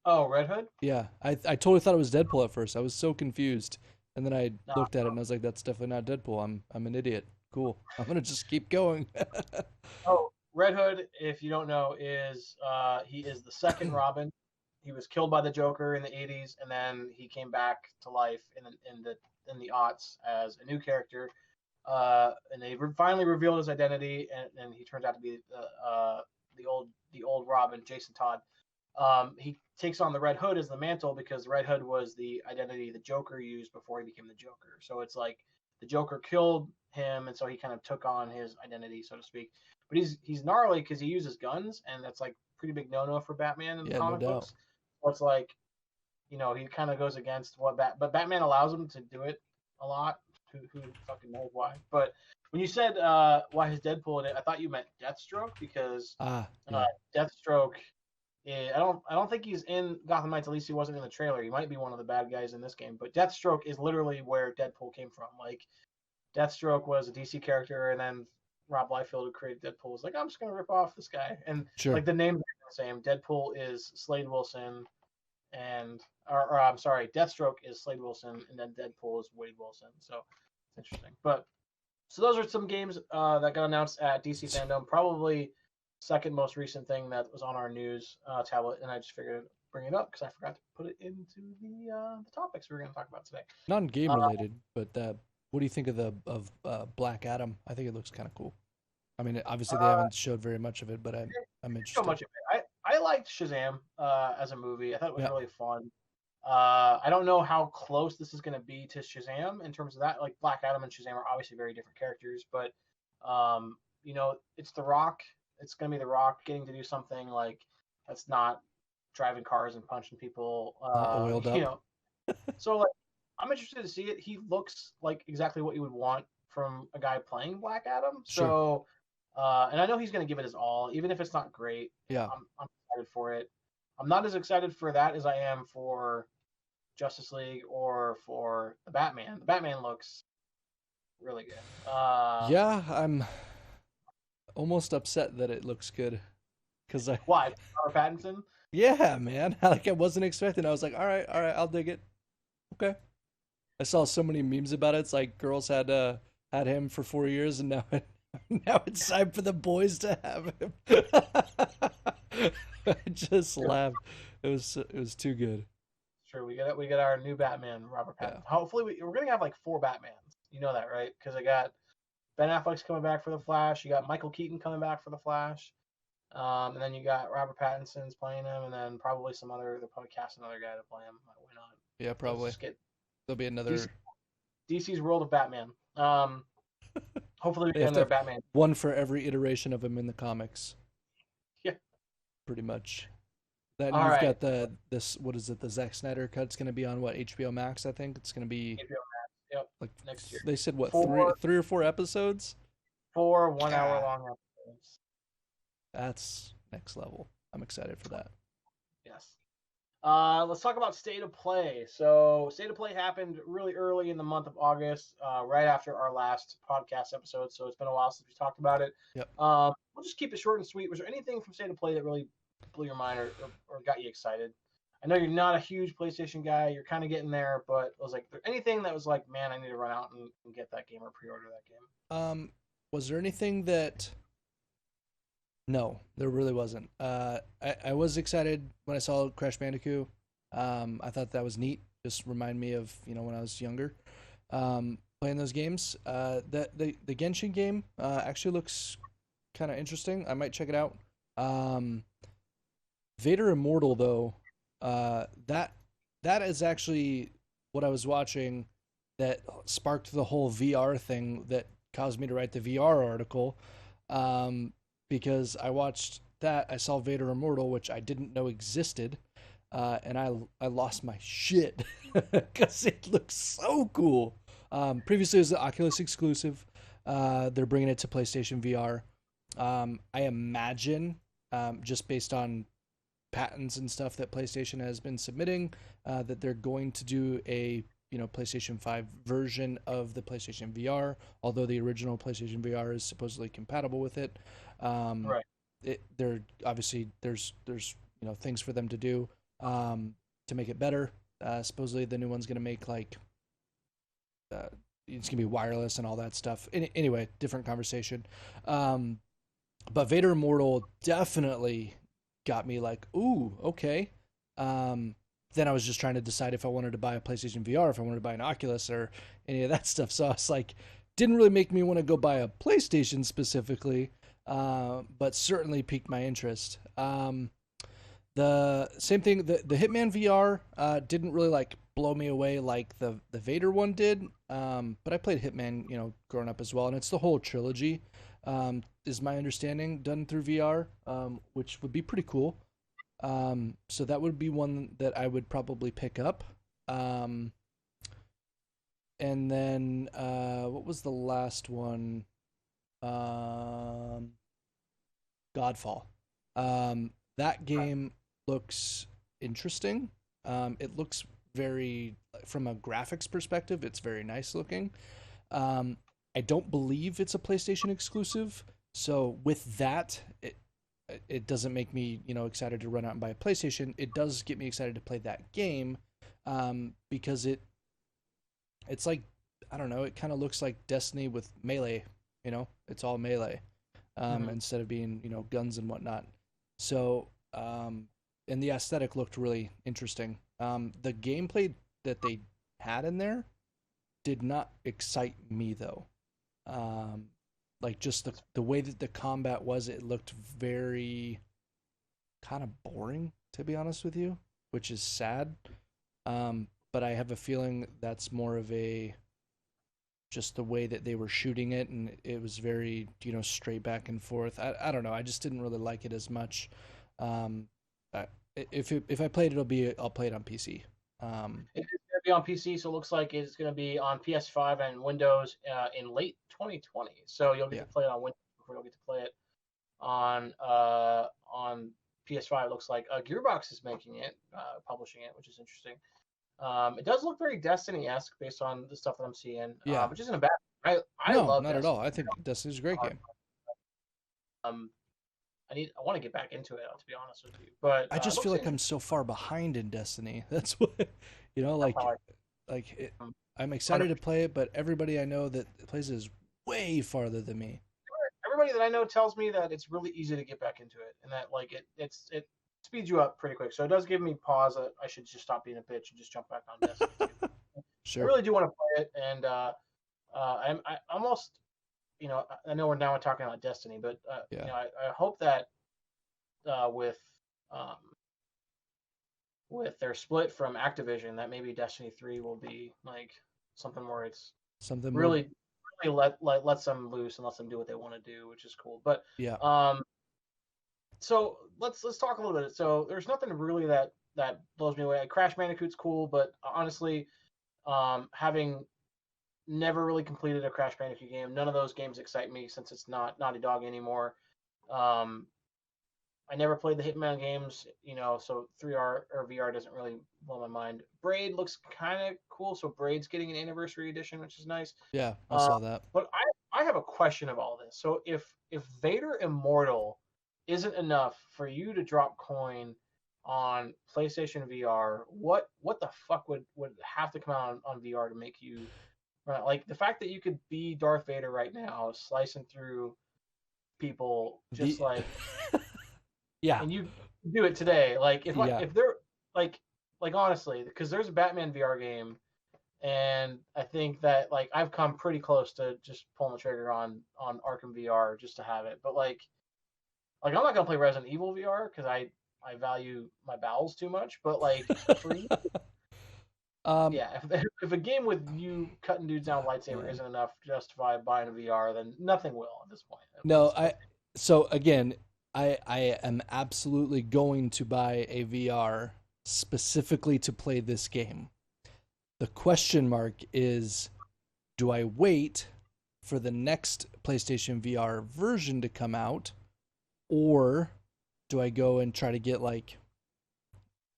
Oh, Red Hood? Yeah. I totally thought it was Deadpool at first. I was so confused. And then I looked at it and I was like, that's definitely not Deadpool. I'm an idiot. Cool. I'm gonna just keep going. Oh, Red Hood, if you don't know, is he is the second Robin. He was killed by the Joker in the 80s, and then he came back to life in the aughts as a new character. And they finally revealed his identity, and he turns out to be the old Robin, Jason Todd. He takes on the Red Hood as the mantle because the Red Hood was the identity the Joker used before he became the Joker. So it's like the Joker killed him, and so he kind of took on his identity, so to speak. But he's gnarly because he uses guns, and that's like pretty big no-no for Batman in the comic books. So it's like, he kind of goes against but Batman allows him to do it a lot. Who fucking knows why? But when you said why is Deadpool in it, I thought you meant Deathstroke because Deathstroke. I don't think he's in Gotham Knights. At least he wasn't in the trailer. He might be one of the bad guys in this game. But Deathstroke is literally where Deadpool came from. Like, Deathstroke was a DC character, and then Rob Liefeld, who created Deadpool, was like, I'm just gonna rip off this guy. And like the names are the same. Deadpool is Slade Wilson, or I'm sorry, Deathstroke is Slade Wilson, and then Deadpool is Wade Wilson. So it's interesting. But so those are some games that got announced at DC Fandom. Probably second most recent thing that was on our news tablet, and I just figured I'd bring it up because I forgot to put it into the topics we were going to talk about today. Non-game related, but what do you think of Black Adam? I think it looks kind of cool. I mean, obviously they haven't showed very much of it, but I'm interested. So much of it. I liked Shazam as a movie. I thought it was really fun. I don't know how close this is going to be to Shazam in terms of that. Like, Black Adam and Shazam are obviously very different characters, but it's The Rock. It's going to be The Rock getting to do something like that's not driving cars and punching people. Oiled up. So like, I'm interested to see it. He looks like exactly what you would want from a guy playing Black Adam. Sure. So, and I know he's going to give it his all, even if it's not great. Yeah. I'm excited for it. I'm not as excited for that as I am for Justice League or for the Batman. The Batman looks really good. Yeah, I'm almost upset that it looks good. Why? Robert Pattinson? Yeah, man. Like, I wasn't expecting. I was like, all right, I'll dig it. Okay. I saw so many memes about it. It's like girls had him for 4 years, and now it's time for the boys to have him. I just laughed. It was too good. Sure, we get our new Batman, Robert Pattinson. Yeah. Hopefully, we're gonna have like 4 Batmans. You know that, right? Because I got Ben Affleck's coming back for the Flash. You got Michael Keaton coming back for the Flash. And then you got Robert Pattinson's playing him, and then probably they'll probably cast another guy to play him. Why not? Yeah, probably. There'll be another DC's World of Batman. Hopefully we get another Batman. One for every iteration of him in the comics. Yeah. Pretty much. Then you've got this, what is it, the Zack Snyder cut's going to be on, what, HBO Max, I think? It's going to be... HBO Max, yep, like next year. They said, what, three or 4 episodes? 4 1-hour-long episodes. That's next level. I'm excited for that. Yes. Let's talk about State of Play. So State of Play happened really early in the month of August, right after our last podcast episode. So it's been a while since we talked about it. Yep. We'll just keep it short and sweet. Was there anything from State of Play that really blew your mind or got you excited? I know you're not a huge PlayStation guy. You're kind of getting there, but was like there anything that was like, man, I need to run out and get that game or pre-order that game? Was there anything that? No, there really wasn't. I was excited when I saw Crash Bandicoot. I thought that was neat. Just remind me of when I was younger, playing those games. The Genshin game actually looks kind of interesting. I might check it out. Um, Vader Immortal though, that is actually what I was watching that sparked the whole VR thing that caused me to write the VR article. Um, because I watched that, I saw Vader Immortal, which I didn't know existed, and I lost my shit because it looks so cool. Previously, it was the Oculus exclusive. They're bringing it to PlayStation VR. I imagine, just based on patents and stuff that PlayStation has been submitting, that they're going to do a PlayStation 5 version of the PlayStation VR, although the original PlayStation VR is supposedly compatible with it. Um, Right. there obviously there's things for them to do to make it better. Supposedly the new one's gonna make like it's gonna be wireless and all that stuff. Anyway, different conversation. Um, but Vader Immortal definitely got me like, ooh, okay. Then I was just trying to decide if I wanted to buy a PlayStation VR, if I wanted to buy an Oculus or any of that stuff. So I was like, didn't really make me want to go buy a PlayStation specifically, but certainly piqued my interest. The same thing, the Hitman VR didn't really like blow me away like the Vader one did. But I played Hitman, growing up as well, and it's the whole trilogy, is my understanding, done through VR, which would be pretty cool. So that would be one that I would probably pick up. Um, and then what was the last one? Um, Godfall. That game looks interesting. It looks very, from a graphics perspective, it's very nice looking. Um, I don't believe it's a PlayStation exclusive. So with that, it doesn't make me excited to run out and buy a PlayStation. It does get me excited to play that game, because it's like, I don't know, it kind of looks like Destiny with melee. It's all melee, Mm-hmm. instead of being guns and whatnot. So and the aesthetic looked really interesting. The gameplay that they had in there did not excite me though. Um, like just the way that the combat was, it looked very kind of boring, to be honest with you, which is sad. But I have a feeling that's more of a just the way that they were shooting it, and it was very straight back and forth. I don't know. I just didn't really like it as much. Um, I, if I played it, I'll play it on PC. Um, It's going to be on PC, so it looks like it's going to be on PS5 and Windows in late 2020. So you'll get yeah, to play it on Windows before you'll get to play it on PS5. It looks like Gearbox is making it, publishing it, which is interesting. It does look very Destiny-esque based on the stuff that I'm seeing, yeah. which isn't a bad. I No, love not at Destiny. all. I think Destiny's a great game. Um, I want to get back into it, to be honest with you. But I it just feel looks like interesting. I'm so far behind in Destiny. That's what That's how like it, I I'm excited 100. to play it, but everybody I know that plays it is way farther than me. Everybody that I know tells me that it's really easy to get back into it, and that like it speeds you up pretty quick. So it does give me pause that I should just stop being a bitch and just jump back on Destiny 2. I Sure. really do want to play it, and I almost I know we're now talking about Destiny, but Yeah. I hope that uh, with um, with their split from Activision, that maybe Destiny 3 will be like something where it's Something more. really really lets them loose and lets them do what they want to do, which is cool. But Yeah. um, so let's talk a little bit. So there's nothing really that blows me away. Crash Bandicoot's cool, but honestly, having never really completed a Crash Bandicoot game, none of those games excite me since it's not Naughty Dog anymore. Um, I never played the Hitman games, so 3R or VR doesn't really blow my mind. Braid looks kind of cool, so Braid's getting an anniversary edition, which is nice. Yeah, I Uh, saw that. but I have a question of all this. So if Vader Immortal isn't enough for you to drop coin on PlayStation VR, what the fuck would have to come out on VR to make you right? Like the fact that you could be Darth Vader right now, slicing through people just The like, yeah, and you do it today. Like yeah. if they're like honestly, because there's a Batman VR game, and I think that like I've come pretty close to just pulling the trigger on Arkham VR just to have it. But like I'm not gonna play Resident Evil VR because I value my bowels too much. But like for you, um, yeah, if a game with you cutting dudes down with lightsaber yeah. isn't enough to justify buying a VR, then nothing will at this point. No, so again, I am absolutely going to buy a VR specifically to play this game. The question mark is, do I wait for the next PlayStation VR version to come out, or do I go and try to get like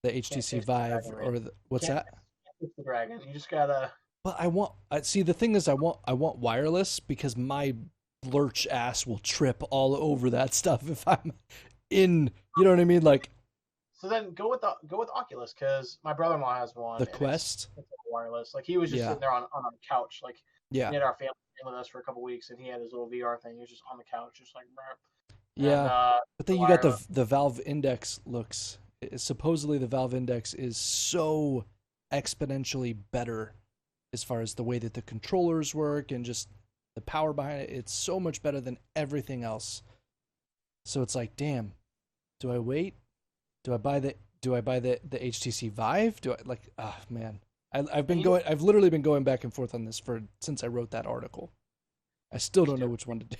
the Can't HTC chase the Vive dragon, man. or what's Can't, that? can't chase the dragon. You just gotta. But I want see the thing is I want wireless because my lurch ass will trip all over that stuff if I'm in, you know what I mean, like So then go with Oculus because my brother-in-law has one the and Quest. it's wireless. Like he was just Yeah. sitting there on a couch. Like Yeah. we had our family with us for a couple weeks and he had his little VR thing. He was just on the couch, just like, and Yeah. But then you got wireless. the Valve Index looks supposedly the Valve Index is so exponentially better as far as the way that the controllers work and just the power behind it. It's so much better than everything else. So it's like, damn, do I wait? Do I buy the HTC Vive? Do I like man. And you I've literally been going back and forth on this for since I wrote that article. I still don't know which one to do.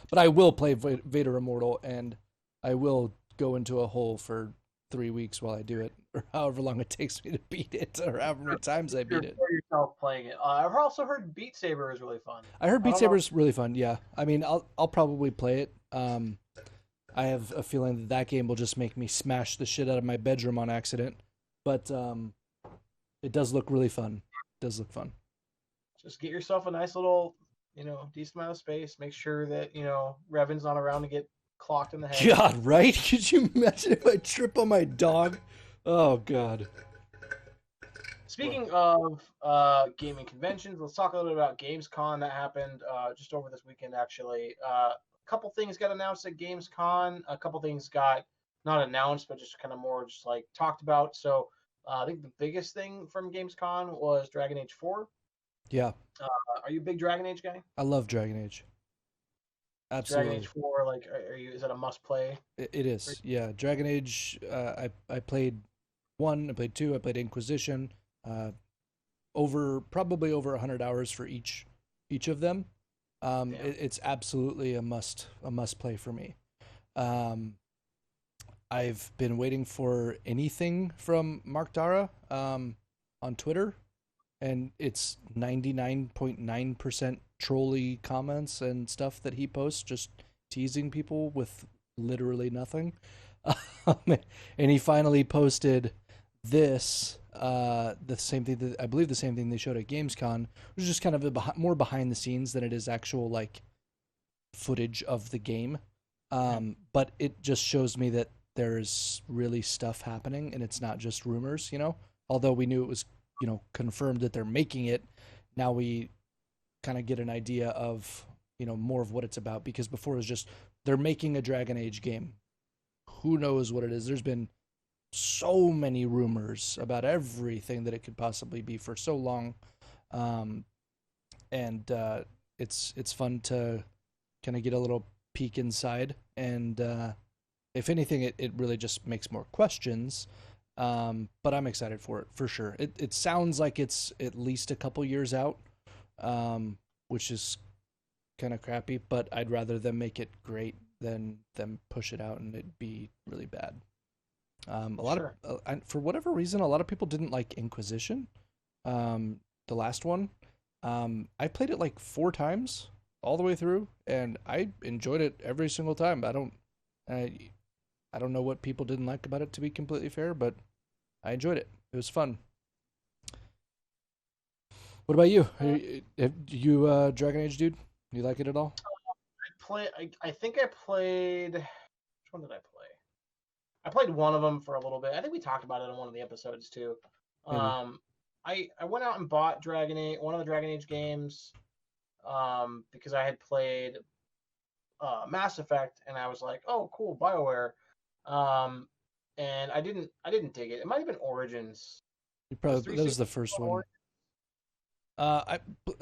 But I will play Vader Immortal and I will go into a hole for 3 weeks while I do it, or however long it takes me to beat it, or however many times I beat it. for yourself playing it. I've also heard Beat Saber is really fun. I heard I Beat don't know. Saber's really fun. Yeah, I mean, I'll probably play it. I have a feeling that that game will just make me smash the shit out of my bedroom on accident, but it does look really fun. It does look fun. Just get yourself a nice little, decent amount of space. Make sure that Revan's not around to get clocked in the head. God, right? Could you imagine if I trip on my dog? Oh God. Speaking of gaming conventions, let's talk a little bit about Gamescom that happened just over this weekend. Actually, a couple things got announced at Gamescom. A couple things got not announced, but just kind of more just like talked about. So I think the biggest thing from Gamescom was Dragon Age 4. Yeah, Are you a big Dragon Age guy? I love Dragon Age. Dragon Age Absolutely. 4, like, are you? Is that a must play? It is. Yeah, Dragon Age. I played one. I played two. I played Inquisition. Uh, probably over 100 hours for each of them. Yeah. It's absolutely a must play for me. Um, I've been waiting for anything from Mark Dara on Twitter, and it's 99.9% trolly comments and stuff that he posts, just teasing people with literally nothing. And he finally posted this, the same thing that I believe the same thing they showed at Gamescom, which is just kind of more behind the scenes than it is actual like footage of the game. But it just shows me that there's really stuff happening and it's not just rumors, Although we knew it was, confirmed that they're making it, now we kind of get an idea of, more of what it's about because before it was just they're making a Dragon Age game. Who knows what it is? There's been so many rumors about everything that it could possibly be for so long. And it's fun to kind of get a little peek inside and if anything it really just makes more questions, but I'm excited for it for sure. It sounds like it's at least a couple years out, which is kind of crappy, but I'd rather them make it great than them push it out and it be really bad. A lot Sure. of for whatever reason, a lot of people didn't like Inquisition, the last one. I played it like 4 times all the way through, and I enjoyed it every single time. I don't know what people didn't like about it, to be completely fair, but I enjoyed it. It was fun. What about you? You Dragon Age dude? You like it at all? I think I played. one did I play? I played one of them for a little bit. I think we talked about it on one of the episodes too. Maybe. I went out and bought one of the Dragon Age games, because I had played Mass Effect, and I was like, oh, cool, BioWare. And I didn't dig it. It might have been Origins. That was the first one.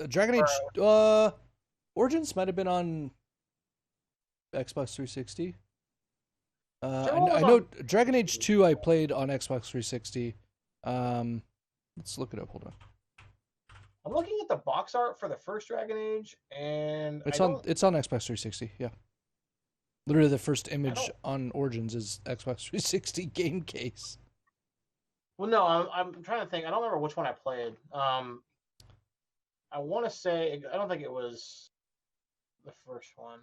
Dragon Or, Age Origins might have been on Xbox 360. I know Dragon Age 2 I played on Xbox 360. Let's look it up. Hold on. I'm looking at the box art for the first Dragon Age, and It's on Xbox 360. Yeah, literally the first image on Origins is Xbox 360 game case. Well, no, I'm trying to think. I don't remember which one I played. I want to say I don't think it was the first one.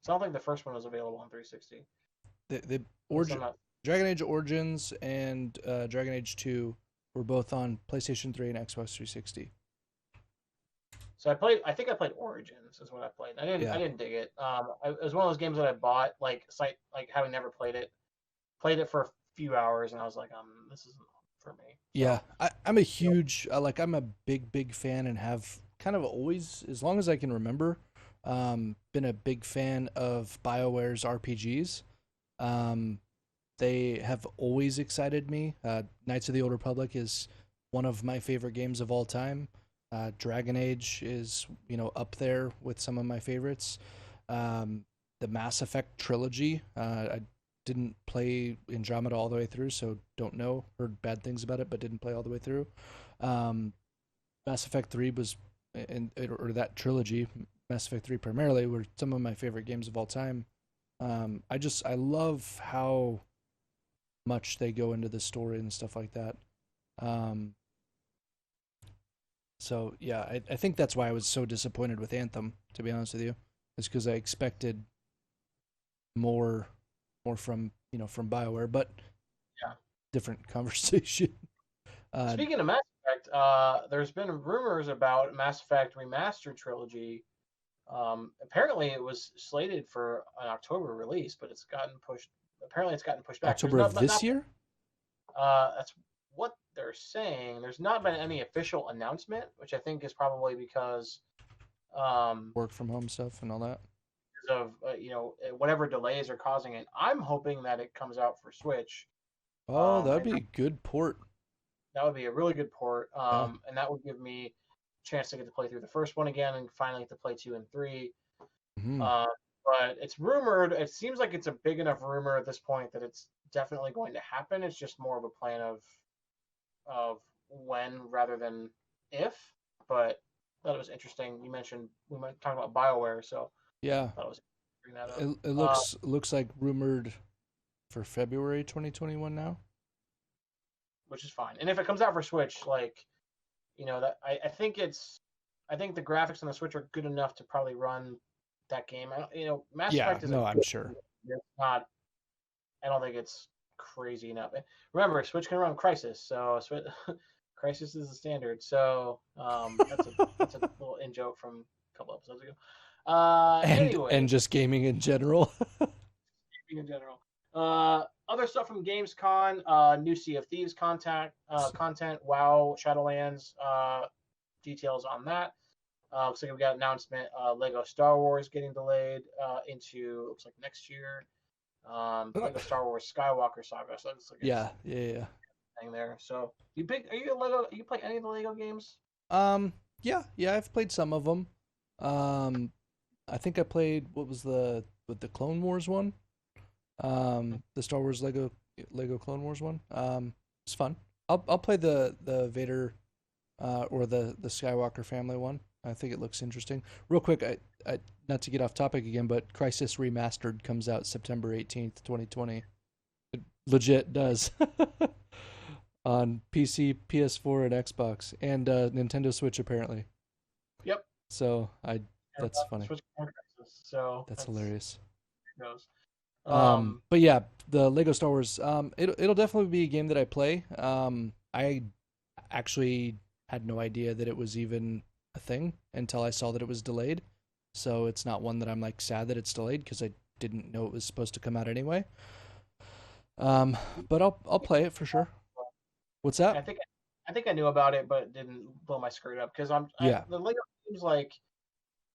So I don't think the first one was available on 360. Dragon Age Origins and Dragon Age 2 were both on PlayStation 3 and Xbox 360. So I think I played Origins is what I played. I didn't dig it. It was one of those games that I bought like having never played it for a few hours, and I was like, this isn't for me. So, yeah, I'm a huge I'm a big fan, and have kind of always, as long as I can remember, been a big fan of BioWare's RPGs. They have always excited me. Knights of the Old Republic is one of my favorite games of all time. Dragon Age is, up there with some of my favorites. The Mass Effect trilogy, I didn't play Andromeda all the way through, so don't know. Heard bad things about it, but didn't play all the way through. Mass Effect 3 was, or that trilogy, Mass Effect 3 primarily, were some of my favorite games of all time. I love how much they go into the story and stuff like that. So yeah, I think that's why I was so disappointed with Anthem, to be honest with you, is because I expected more from BioWare, but yeah, different conversation. Speaking of Mass Effect, there's been rumors about Mass Effect Remastered Trilogy. Apparently, it was slated for an October release, but it's gotten pushed. Apparently, it's gotten pushed back. October of this year? That's what they're saying. There's not been any official announcement, which I think is probably because work from home stuff and all that. Because of whatever delays are causing it. I'm hoping that it comes out for Switch. Oh, that would be a good port. That would be a really good port, Yeah. and that would give me a chance to get to play through the first one again and finally get to play 2 and 3. Mm-hmm. But it's rumored. It seems like it's a big enough rumor at this point that it's definitely going to happen. It's just more of a plan of when rather than if. But I thought it was interesting. You mentioned we might talk about BioWare, so yeah, I thought it was bring that up. It looks like rumored for February 2021 now, which is fine. And if it comes out for Switch, that I think the graphics on the Switch are good enough to probably run that game. Mass Effect is I'm sure. It's not. I don't think it's crazy enough. Remember, Switch can run Crysis, so Crysis is the standard. So that's a little in joke from a couple episodes ago. Anyway, and just gaming in general. Gaming in general. Other stuff from Gamescom, new Sea of Thieves content, WoW, Shadowlands, details on that. Looks like we got an announcement. Lego Star Wars getting delayed into looks like next year. Lego Star Wars Skywalker Saga. So looks like yeah. Thing there. So you play any of the Lego games? Yeah, I've played some of them. I think I played the Clone Wars one. The Star Wars Lego Clone Wars one. It's fun. I'll play the Vader or the Skywalker family one. I think it looks interesting. Real quick, I not to get off topic again, but Crysis Remastered comes out September 18th, 2020. It legit does. On PC, PS4, and Xbox, and Nintendo Switch apparently. Yep. So that's funny. So that's hilarious. Goes. But yeah, the Lego Star Wars. It'll definitely be a game that I play. I actually had no idea that it was even a thing until I saw that it was delayed. So it's not one that I'm sad that it's delayed, because I didn't know it was supposed to come out anyway. But I'll play it for sure. What's I that? think I think I knew about it, but didn't blow my skirt up because Yeah, the Lego games like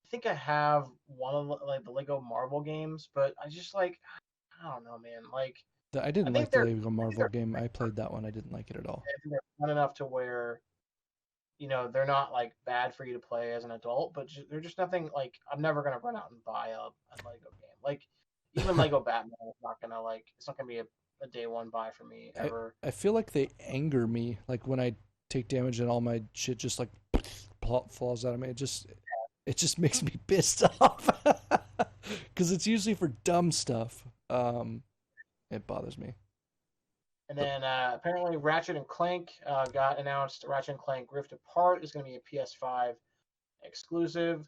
I think I have one of like the Lego Marvel games, but I just like I don't know, man. Like I I didn't like think the they're Lego Marvel game. I played that one. I didn't like it at all. they're fun enough to where they're not like bad for you to play as an adult, but they're just nothing like I'm never gonna run out and buy a Lego game. Like even Lego Batman is not gonna like it's not gonna be a day one buy for me I ever. I feel like they anger me. Like when I take damage and all my shit just like falls out of me. It just makes me pissed off because it's usually for dumb stuff. It bothers me. And But then apparently Ratchet and Clank got announced. Ratchet and Clank Rift Apart is going to be a PS5 exclusive,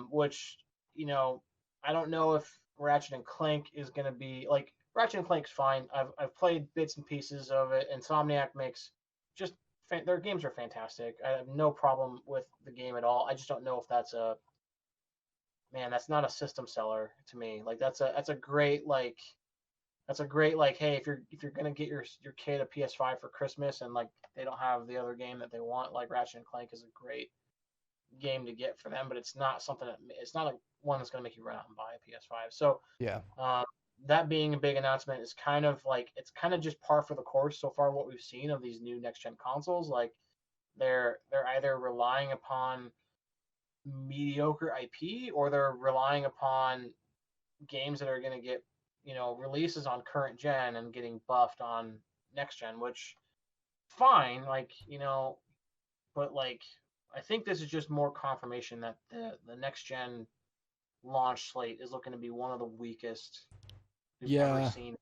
which I don't know if Ratchet and Clank is going to be like Ratchet and Clank's fine. I've played bits and pieces of it. Insomniac makes just their games are fantastic. I have no problem with the game at all. I just don't know if that's a man. That's not a system seller to me. Like that's a great like hey, if you're gonna get your kid a PS5 for Christmas and like they don't have the other game that they want, like Ratchet and Clank is a great game to get for them, but it's not something it's not a one that's gonna make you run out and buy a PS5. So yeah, um, that being a big announcement is kind of like it's kind of just par for the course so far what we've seen of these new next gen consoles. Like they're either relying upon mediocre IP or they're relying upon games that are going to get releases on current gen and getting buffed on next gen, which fine, like but like I think this is just more confirmation that the next gen launch slate is looking to be one of the weakest we've ever yeah. seen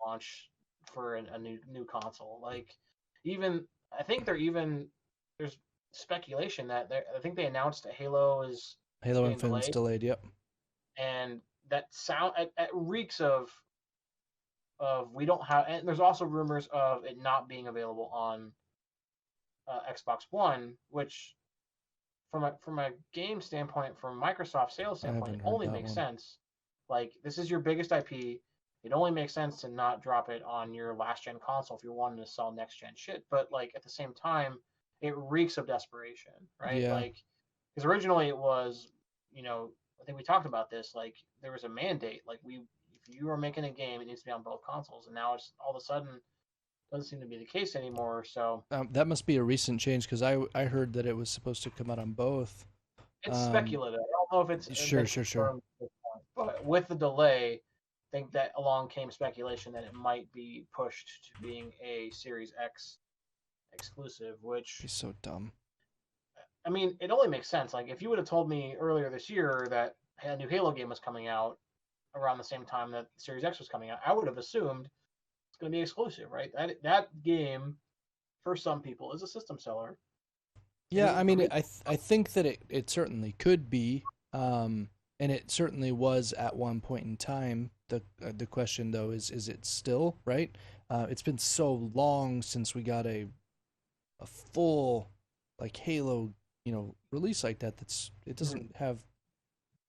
launch for a new console. Like even I think there's speculation that I think they announced that Halo is Halo getting Infinite's delayed, delayed. Yep. and that sound it reeks of we don't have, and there's also rumors of it not being available on Xbox One, which from a game standpoint, from Microsoft sales I standpoint, haven't heard only that makes one. sense. Like this is your biggest IP. It only makes sense to not drop it on your last gen console if you're wanting to sell next gen shit. But like at the same time, it reeks of desperation, right? Yeah, Like because originally it was, I think we talked about this. Like there was a mandate. Like if you are making a game, it needs to be on both consoles, and now it's all of a sudden doesn't seem to be the case anymore. So that must be a recent change because I heard that it was supposed to come out on both. it's Um, speculative. I don't know if it's sure, been sure, sure. confirmed at this point, but with the delay, I think that along came speculation that it might be pushed to being a Series X exclusive, Be which so dumb. I mean, it only makes sense. Like if you would have told me earlier this year that a new Halo game was coming out around the same time that Series X was coming out, I would have assumed it's going to be exclusive, right? That game for some people is a system seller. Yeah, I The mean, reason I think that it certainly could be, and it certainly was at one point in time. The question though is it still right? It's been so long since we got a full like Halo, release like that. It doesn't have.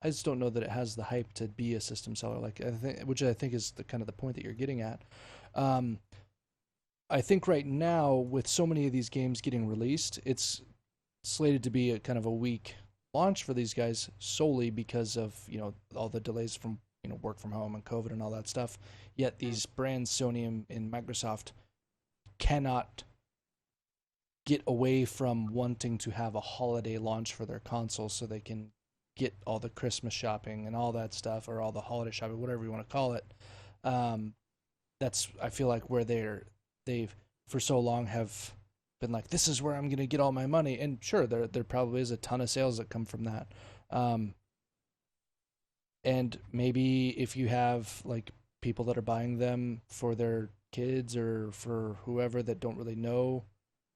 I just don't know that it has the hype to be a system seller. Like I think, which I think is the kind of the point that you're getting at. Um, I think right now with so many of these games getting released, it's slated to be a kind of a weak launch for these guys solely because of all the delays from work from home and COVID and all that stuff. Yet these brands, Sony and Microsoft, cannot get away from wanting to have a holiday launch for their consoles so they can get all the Christmas shopping and all that stuff, or all the holiday shopping, whatever you want to call it. Um, that's I feel like where they've for so long have been like, this is where I'm gonna get all my money. And sure, there probably is a ton of sales that come from that. Um, and maybe if you have like people that are buying them for their kids or for whoever that don't really know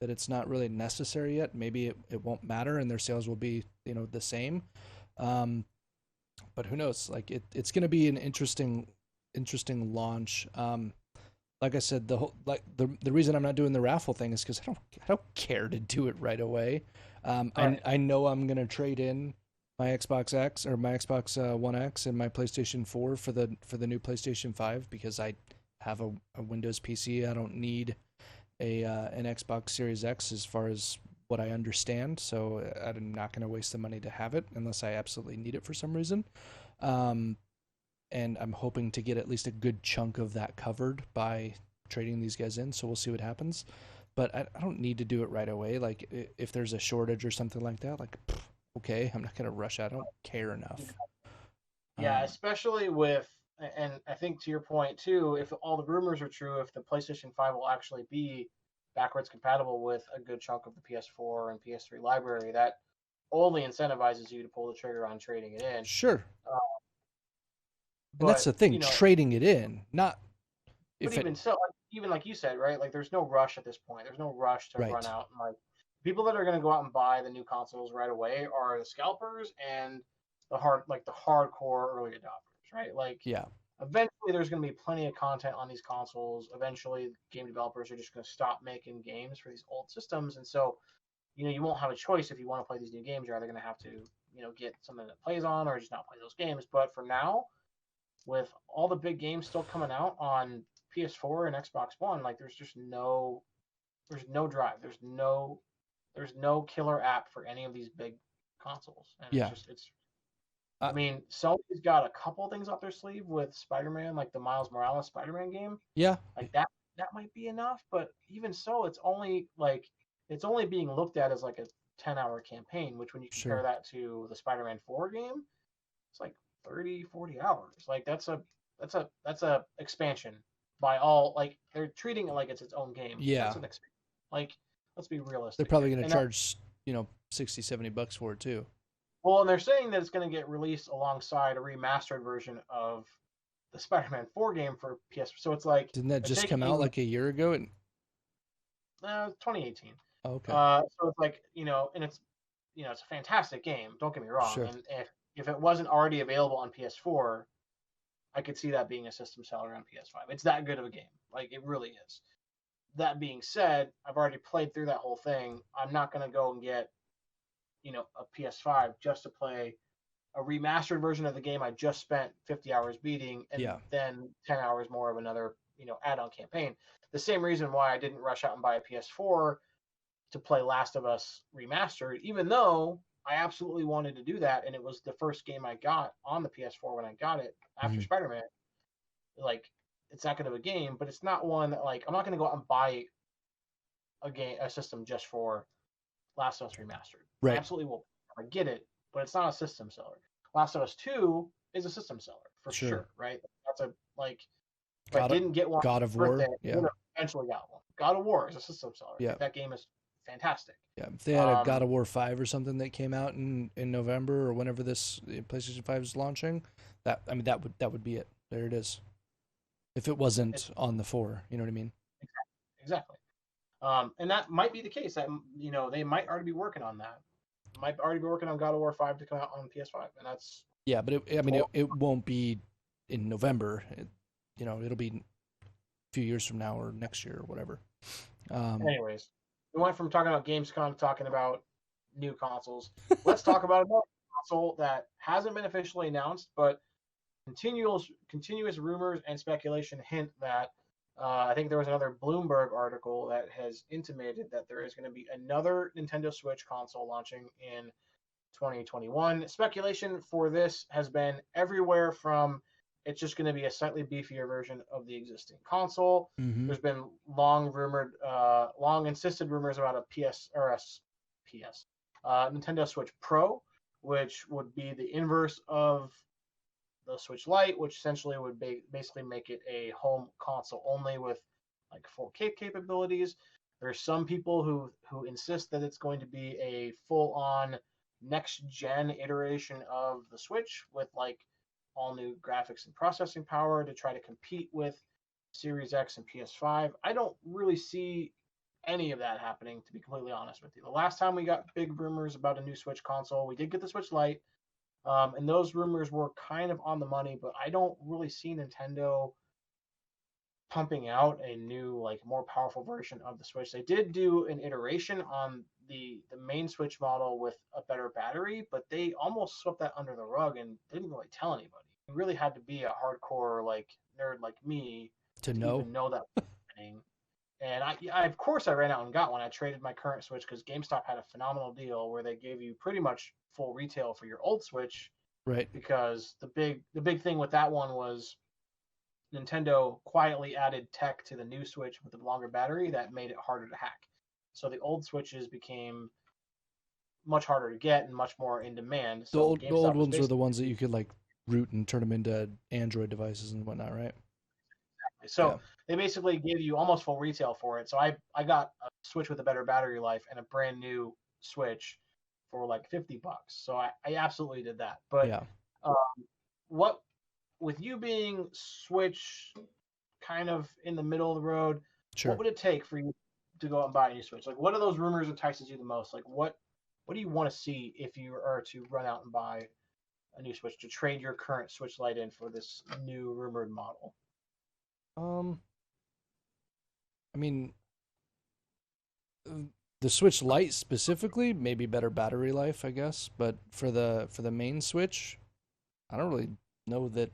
that it's not really necessary yet, maybe it won't matter and their sales will be the same. Um, but who knows? Like it's gonna be an interesting launch. Like I said, the reason I'm not doing the raffle thing is because I don't care to do it right away. right. I know I'm gonna trade in my Xbox X or my Xbox One X and my PlayStation 4 for the new PlayStation 5 because I have a Windows PC. I don't need a an Xbox Series X as far as what I understand. So I'm not going to waste the money to have it unless I absolutely need it for some reason. Um, and I'm hoping to get at least a good chunk of that covered by trading these guys in. So we'll see what happens. But I don't need to do it right away. Like if there's a shortage or something like that, like okay, I'm not gonna rush. I don't care enough. Yeah, especially with, and I think to your point too, if all the rumors are true, if the PlayStation 5 will actually be backwards compatible with a good chunk of the PS4 and PS3 library, that only incentivizes you to pull the trigger on trading it in. Sure. Uh, And that's but the thing, trading it in, not but if it. even so, even like you said, right? Like there's no rush at this point. There's no rush to run Right. out and like people that are going to go out and buy the new consoles right away are the scalpers and the hardcore early adopters, right? Like Yeah. eventually there's going to be plenty of content on these consoles. Eventually, game developers are just going to stop making games for these old systems, and so you won't have a choice if you want to play these new games. You're either going to have to get something that plays on or just not play those games. But for now, with all the big games still coming out on PS4 and Xbox One, like there's no drive. There's no killer app for any of these big consoles, and Yeah. I mean, Sony's got a couple things up their sleeve with Spider-Man, like the Miles Morales Spider-Man game. Yeah. Like that might be enough, but even so, it's only being looked at as like a 10-hour campaign, which when you compare Sure. that to the Spider-Man 4 game, it's like 30, 40 hours. Like that's a expansion by all, like they're treating it like it's its own game. Yeah. That's an expansion. Like let's be They're realistic probably here. going to And charge 60, $70 for it too. well, and they're saying that it's going to get released alongside a remastered version of the Spider-Man 4 game for PS. So it's like Didn't that they're just come out taking like a year ago? 2018. Okay. So it's like and it's a fantastic game. Don't get me wrong. Sure. And if it wasn't already available on PS4, I could see that being a system seller on PS5. It's that good of a game. Like it really is. That being said, I've already played through that whole thing. I'm not going to go and get a PS5 just to play a remastered version of the game I just spent 50 hours beating and Yeah. then 10 hours more of another add-on campaign. The same reason why I didn't rush out and buy a PS4 to play Last of Us remastered, even though I absolutely wanted to do that, and it was the first game I got on the PS4 when I got it after Mhm. Spider-Man. Like it's that good of a game, but it's not one that like I'm not going to go out and buy a system just for Last of Us remastered. I Right. absolutely will. I get it, but it's not a system seller. Last of Us 2 is a system seller for Sure. sure, right? That's a like if I God, didn't get one God for of my birthday, War. I Yeah. would have eventually got one. God of War is a system seller. Yeah. Like, that game is fantastic. Yeah. If they had a God Um, of War 5 or something that came out in November or whenever this PlayStation 5 is launching, that would be it. There it is. If it it's wasn't on the 4, you know what I mean? exactly. And that might be the case. That they might already be working on that. Might already be working on God of War 5 to come out on PS5, and that's Yeah, but I mean, well, it won't be in November. It'll be a few years from now or next year or whatever. anyways. We went from talking about Gamescom to talking about new consoles. Let's talk about another console that hasn't been officially announced, but continuous rumors and speculation hint that I think there was another Bloomberg article that has intimated that there is going to be another Nintendo Switch console launching in 2021. Speculation for this has been everywhere from it's just going to be a slightly beefier version of the existing console. Mm-hmm. There's been long insisted rumors about a Nintendo Switch Pro, which would be the inverse of the Switch Lite, which essentially would basically make it a home console only with like 4K capabilities. There's some people who insist that it's going to be a full-on next-gen iteration of the Switch with like all new graphics and processing power to try to compete with Series X and PS5. I don't really see any of that happening, to be completely honest with you. The last time we got big rumors about a new Switch console, we did get the Switch Lite. And those rumors were kind of on the money, but I don't really see Nintendo pumping out a new, like, more powerful version of the Switch. They did do an iteration on the main Switch model with a better battery, but they almost swept that under the rug and didn't really tell anybody. You really had to be a hardcore, like, nerd like me To to know. even know that was happening. And of course, I ran out and got one. I traded my current Switch because GameStop had a phenomenal deal where they gave you pretty much full retail for your old Switch. Right. Because the big thing with that one was Nintendo quietly added tech to the new Switch with a longer battery that made it harder to hack. So the old Switches became much harder to get and much more in demand. So The old GameStop was ones were basically the ones that you could like root and turn them into Android devices and whatnot, right? Yeah. so they basically gave you almost full retail for it. So I got a Switch with a better battery life and a brand new Switch for like $50. So I absolutely did that. But Yeah. um, what with you being Switch kind of in the middle of the road, what Sure. would it take for you to go out and buy a new Switch? Like, what are those rumors entices you the most? Like, what do you want to see if you are to run out and buy a new Switch to trade your current Switch Lite in for this new rumored model? Um, I mean, uh, the Switch Lite specifically, maybe better battery life, I guess. But for the main Switch, I don't really know that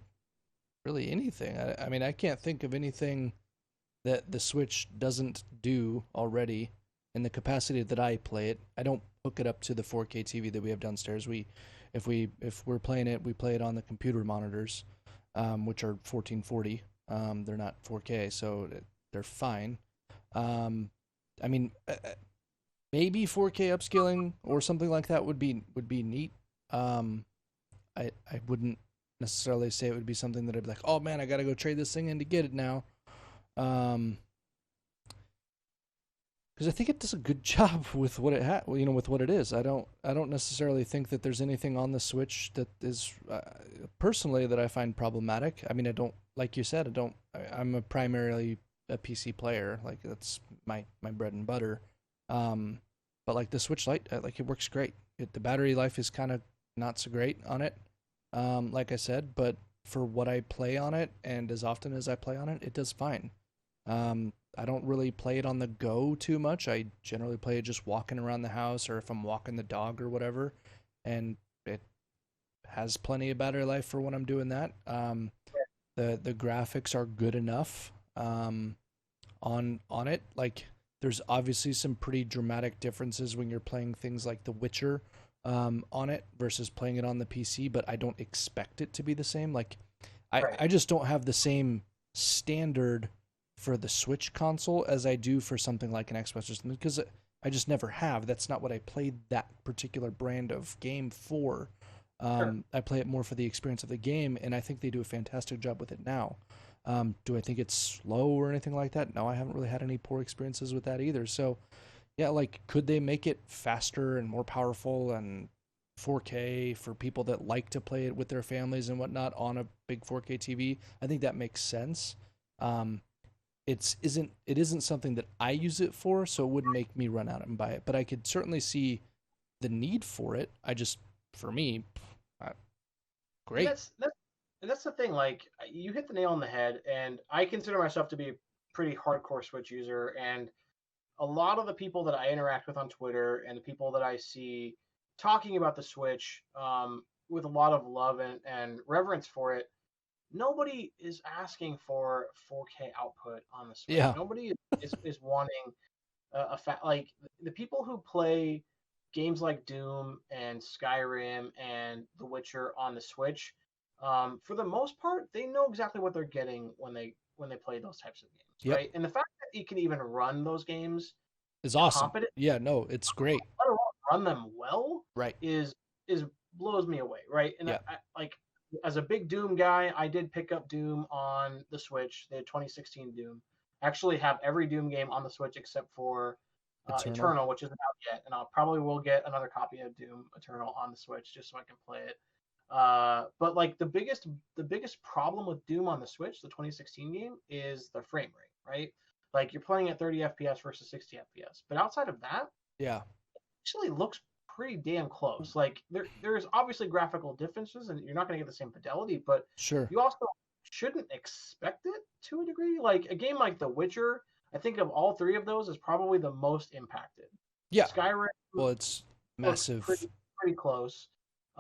really anything. I mean, I can't think of anything that the Switch doesn't do already in the capacity that I play it. I don't hook it up to the 4K TV that we have downstairs. If we're playing it, we play it on the computer monitors, which are 1440. They're not 4K, so they're fine. Um, I mean, maybe 4K upscaling or something like that would be neat. Um, I wouldn't necessarily say it would be something that I'd be like, oh man, I gotta go trade this thing in to get it now. Um, because I think it does a good job with what it with what it is. I don't necessarily think that there's anything on the Switch that is personally that I find problematic. I mean, I don't like you said. I'm a primarily a PC player. Like that's my bread and butter. Um, but like the Switch Lite, like it works great. The battery life is kind of not so great on it. Like I said, but for what I play on it and as often as I play on it, it does fine. I don't really play it on the go too much. I generally play it just walking around the house or if I'm walking the dog or whatever. And it has plenty of battery life for when I'm doing that. The graphics are good enough on it. Like there's obviously some pretty dramatic differences when you're playing things like The Witcher on it versus playing it on the PC, but I don't expect it to be the same. Like Right. I just don't have the same standard for the Switch console as I do for something like an Xbox or something because I just never have. That's not what I played that particular brand of game for. Sure. I play it more for the experience of the game, and I think they do a fantastic job with it now. Do I think it's slow or anything like that? No, I haven't really had any poor experiences with that either. So, yeah, like, could they make it faster and more powerful and 4K for people that like to play it with their families and whatnot on a big 4K TV? I think that makes sense. Um, it isn't something that I use it for, so it wouldn't make me run out and buy it. But I could certainly see the need for it. I just, for me, uh, And great. that's the thing. Like, you hit the nail on the head, and I consider myself to be a pretty hardcore Switch user, and a lot of the people that I interact with on Twitter and the people that I see talking about the Switch with a lot of love and reverence for it, nobody is asking for 4K output on the Switch. Yeah, Nobody is wanting like the people who play games like Doom and Skyrim and The Witcher on the Switch. For the most part, they know exactly what they're getting when they play those types of games, yep, right? And the fact that you can even run those games it's awesome. competent, Yeah, no, it's great. let alone run them well, Right. is is blows me away, right? And Yeah, like as a big Doom guy, I did pick up Doom on the Switch, the 2016 Doom. I actually have every Doom game on the Switch except for Eternal. Eternal, which isn't out yet, and I'll probably will get another copy of Doom Eternal on the Switch just so I can play it. But like the biggest problem with Doom on the Switch, the 2016 game, is the frame rate, right? Like you're playing at 30 FPS versus 60 FPS. But outside of that, Yeah, actually looks pretty damn close. Like there's obviously graphical differences, and you're not going to get the same fidelity, but sure. you also shouldn't expect it to a degree. Like a game like The Witcher, I think of all three of those is probably the most impacted. Yeah. Skyrim Well, it's looks massive. pretty close.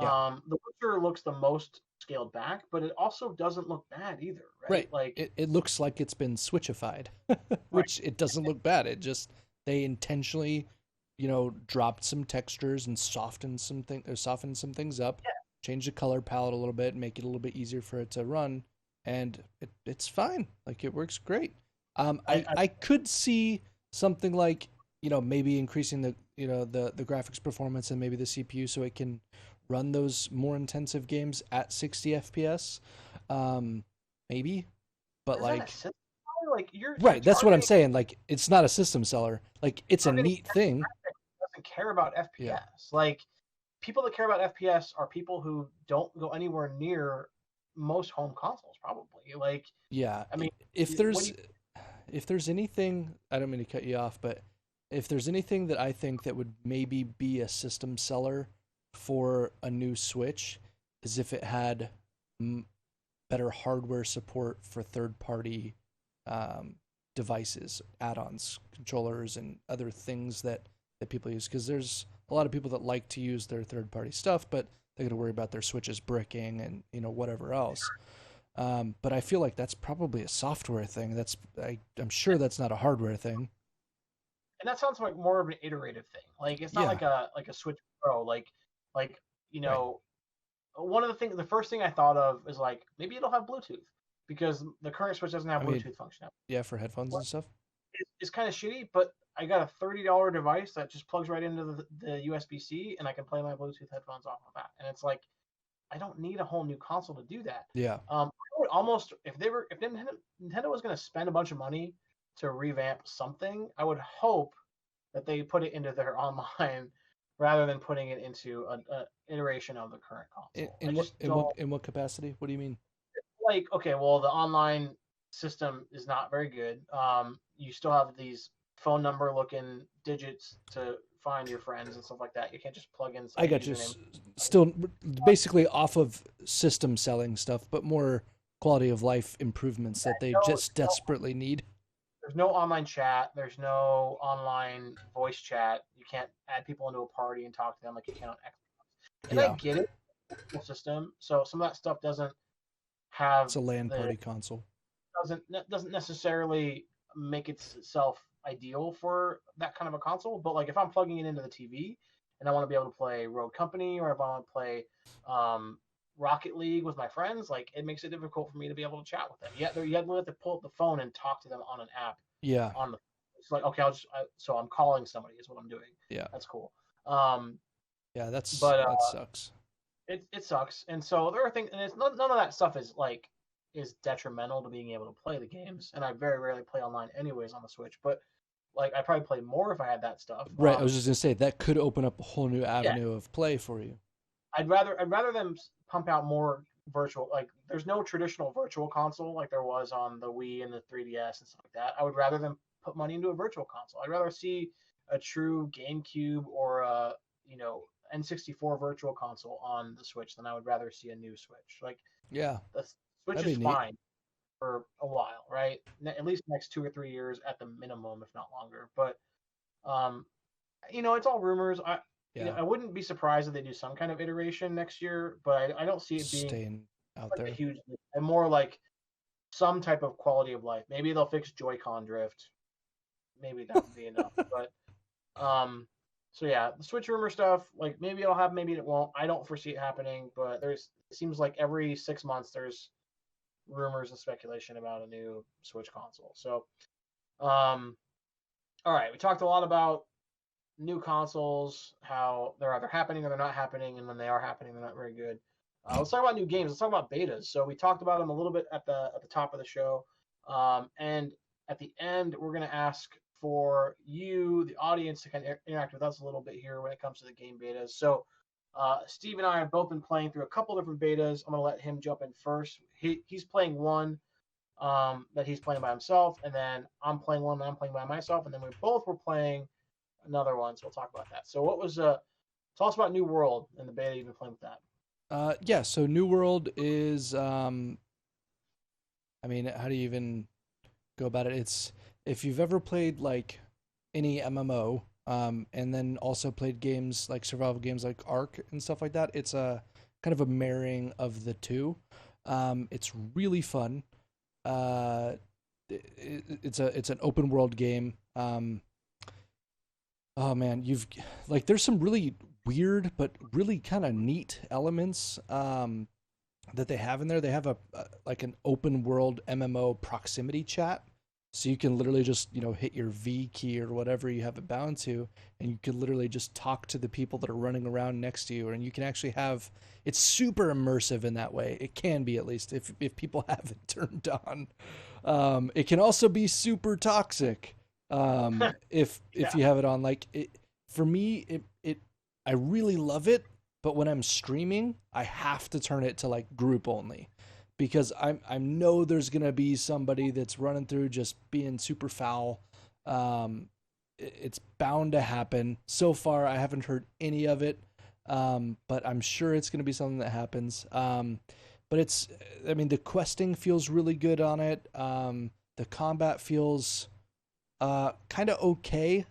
Yeah. The Witcher looks the most scaled back, but it also doesn't look bad either, right? Right. Like It looks like it's been switchified, right, which it doesn't look bad. It just they intentionally, dropped some textures and softened some things up, yeah. change the color palette a little bit, make it a little bit easier for it to run, and it's fine. Like it works great. I could see something like maybe increasing the graphics performance and maybe the CPU so it can run those more intensive games at 60 FPS. Maybe, but Is that a system? Like you're right, that's what I'm targeting saying. Like it's not a system seller. Like it's a targeting neat thing. doesn't care about Yeah. FPS. Like people that care about FPS are people who don't go anywhere near most home consoles, probably. Like, Yeah. I mean, If what do there's you? if there's anything, I don't mean to cut you off, but if there's anything that I think that would maybe be a system seller for a new Switch is if it had better hardware support for third-party devices, add-ons, controllers, and other things that people use. Because there's a lot of people that like to use their third-party stuff, but they got to worry about their Switches bricking and whatever else. But I feel like that's probably a software thing. I'm sure that's not a hardware thing. And that sounds like more of an iterative thing. Like it's not Yeah, like a Switch Pro. Like right. one of the first thing I thought of is like maybe it'll have Bluetooth because the current Switch doesn't have I mean, Bluetooth functionality. yeah, for headphones and stuff. It's kind of shitty, but I got a $30 device that just plugs right into the USB-C, and I can play my Bluetooth headphones off of that. And it's like I don't need a whole new console to do that. Yeah, I would almost if Nintendo was going to spend a bunch of money to revamp something, I would hope that they put it into their online rather than putting it into an iteration of the current in, console. I in what just in what don't in what capacity? What do you mean? like. Okay, well, the online system is not very good. You still have these phone number looking digits to find your friends and stuff like that. You can't just plug in I a got you. username. Still, basically off of system selling stuff, but more quality of life improvements that they No, just desperately need. there's no online chat. There's no online voice chat. You can't add people into a party and talk to them like you can on Xbox. And I Yeah, get it, system. So some of that stuff doesn't have it's a LAN the party console. doesn't necessarily make itself ideal for that kind of a console. But like if I'm plugging it into the TV and I want to be able to play Rogue Company or if I want to play Rocket League with my friends, like it makes it difficult for me to be able to chat with them. You have to pull up the phone and talk to them on an app Yeah, on the. It's like okay, so I'm calling somebody is what I'm doing. yeah, That's cool. Um, yeah. but That sucks. it sucks, and so there are things, and it's none of that stuff is detrimental to being able to play the games. And I very rarely play online anyways on the Switch, but like I probably play more if I had that stuff. Right. I was just gonna say that could open up a whole new Yeah, avenue of play for you. I'd rather them pump out more virtual. Like there's no traditional virtual console like there was on the Wii and the 3DS and stuff like that. I would rather them put money into a virtual console. I'd rather see a true GameCube or a N64 virtual console on the Switch than I would rather see a new Switch. Like Yeah, the Switch that'd is be neat. fine for a while, right? At least next 2 or 3 years at the minimum, if not longer. But um, it's all rumors. Yeah, I wouldn't be surprised if they do some kind of iteration next year, but I don't see it being staying out like a there. huge and more like some type of quality of life. Maybe they'll fix Joy-Con drift. Maybe that would be enough. But so yeah, the Switch rumor stuff, like maybe it'll happen, maybe it won't. I don't foresee it happening, but it seems like every 6 months there's rumors and speculation about a new Switch console. So, all right, we talked a lot about new consoles, how they're either happening or they're not happening, and when they are happening, they're not very good. Let's talk about new games. Let's talk about betas. So we talked about them a little bit at the top of the show, and at the end, we're going to ask for you, the audience, to kind of interact with us a little bit here when it comes to the game betas. So Steve and I have both been playing through a couple different betas. I'm going to let him jump in first. He's playing one that he's playing by himself, and then I'm playing one that I'm playing by myself, and then we both were playing another one. So we'll talk about that. So what was tell us about New World and the beta you've been playing with that. Yeah. So New World is, I mean, how do you even go about it. It's if you've ever played like any MMO, and then also played games like survival games like Ark and stuff like that. It's a kind of a marrying of the two. It's really fun. Uh, it's an open world game. Oh man, you've like there's some really weird but really kind of neat elements that they have in there. They have a like an open world MMO proximity chat. So you can literally just, hit your V key or whatever you have it bound to, and you can literally just talk to the people that are running around next to you, and you can actually have it's super immersive in that way. It can be, at least if people have it turned on. It can also be super toxic if Yeah. you have it on. Like for me, it I really love it, but when I'm streaming, I have to turn it to like group only because I know there's gonna be somebody that's running through just being super foul. It's bound to happen. So far, I haven't heard any of it, but I'm sure it's gonna be something that happens. But I mean, the questing feels really good on it. The combat feels kind of okay.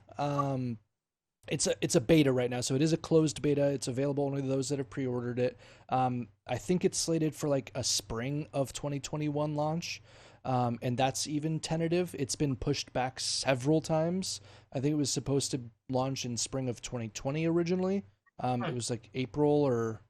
It's a beta right now, so it is a closed beta. It's available only to those that have pre-ordered it. I think it's slated for like a spring of 2021 launch, and that's even tentative. It's been pushed back several times. I think it was supposed to launch in spring of 2020 originally. It was like April or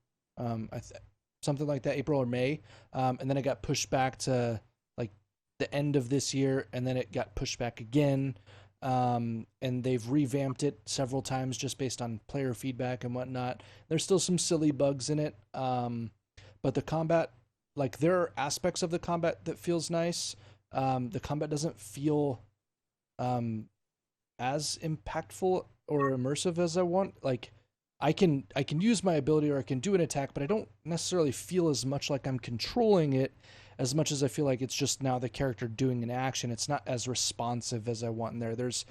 something like that, April or May, and then it got pushed back to like the end of this year, and then it got pushed back again. And they've revamped it several times just based on player feedback and whatnot. There's still some silly bugs in it, but the combat, like there are aspects of the combat that feels nice. The combat doesn't feel as impactful or immersive as I want. Like I can use my ability or I can do an attack, but I don't necessarily feel as much like I'm controlling it as much as I feel like it's just now the character doing an action. It's not as responsive as I want in there. There's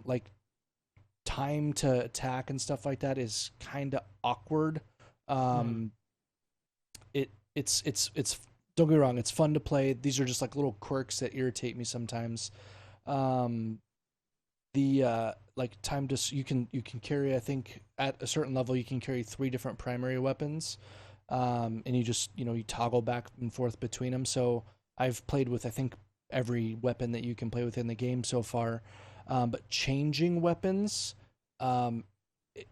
like time to attack and stuff like that is kind of awkward. It's don't get me wrong, it's fun to play. These are just like little quirks that irritate me sometimes. The like time to you can carry, I think at a certain level you can carry 3 different primary weapons, and you just you toggle back and forth between them. So I've played with I think every weapon that you can play with in the game so far, but changing weapons,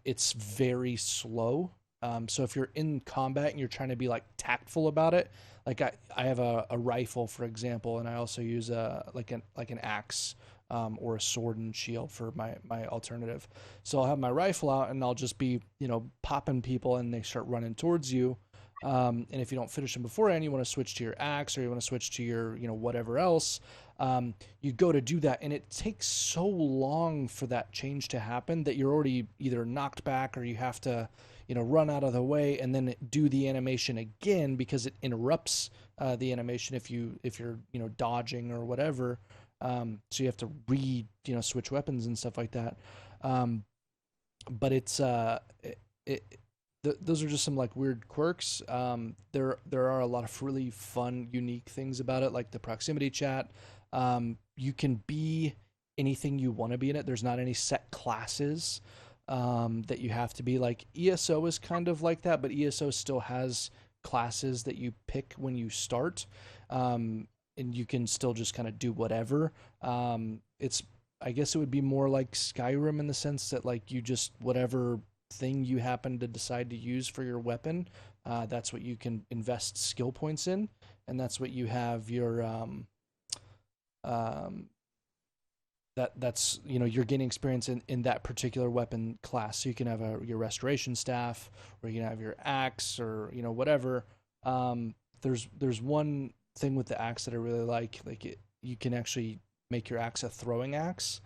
it's very slow. So if you're in combat and you're trying to be like tactful about it, like I have a rifle for example, and I also use a like an axe, or a sword and shield for my alternative. So I'll have my rifle out and I'll just be, popping people and they start running towards you. And if you don't finish them beforehand, you want to switch to your axe or you want to switch to your, whatever else. You go to do that and it takes so long for that change to happen that you're already either knocked back or you have to, run out of the way and then do the animation again because it interrupts the animation if you're, dodging or whatever. So you have to switch weapons and stuff like that. But it's those are just some like weird quirks. There are a lot of really fun, unique things about it, like the proximity chat. You can be anything you want to be in it. There's not any set classes that you have to be. Like ESO is kind of like that, but ESO still has classes that you pick when you start. And you can still just kind of do whatever. I guess it would be more like Skyrim in the sense that like you just whatever thing you happen to decide to use for your weapon, that's what you can invest skill points in, and that's what you have your that's you're gaining experience in that particular weapon class. So you can have your restoration staff, or you can have your axe, or whatever. There's one thing with the axe that I really like you can actually make your axe a throwing axe.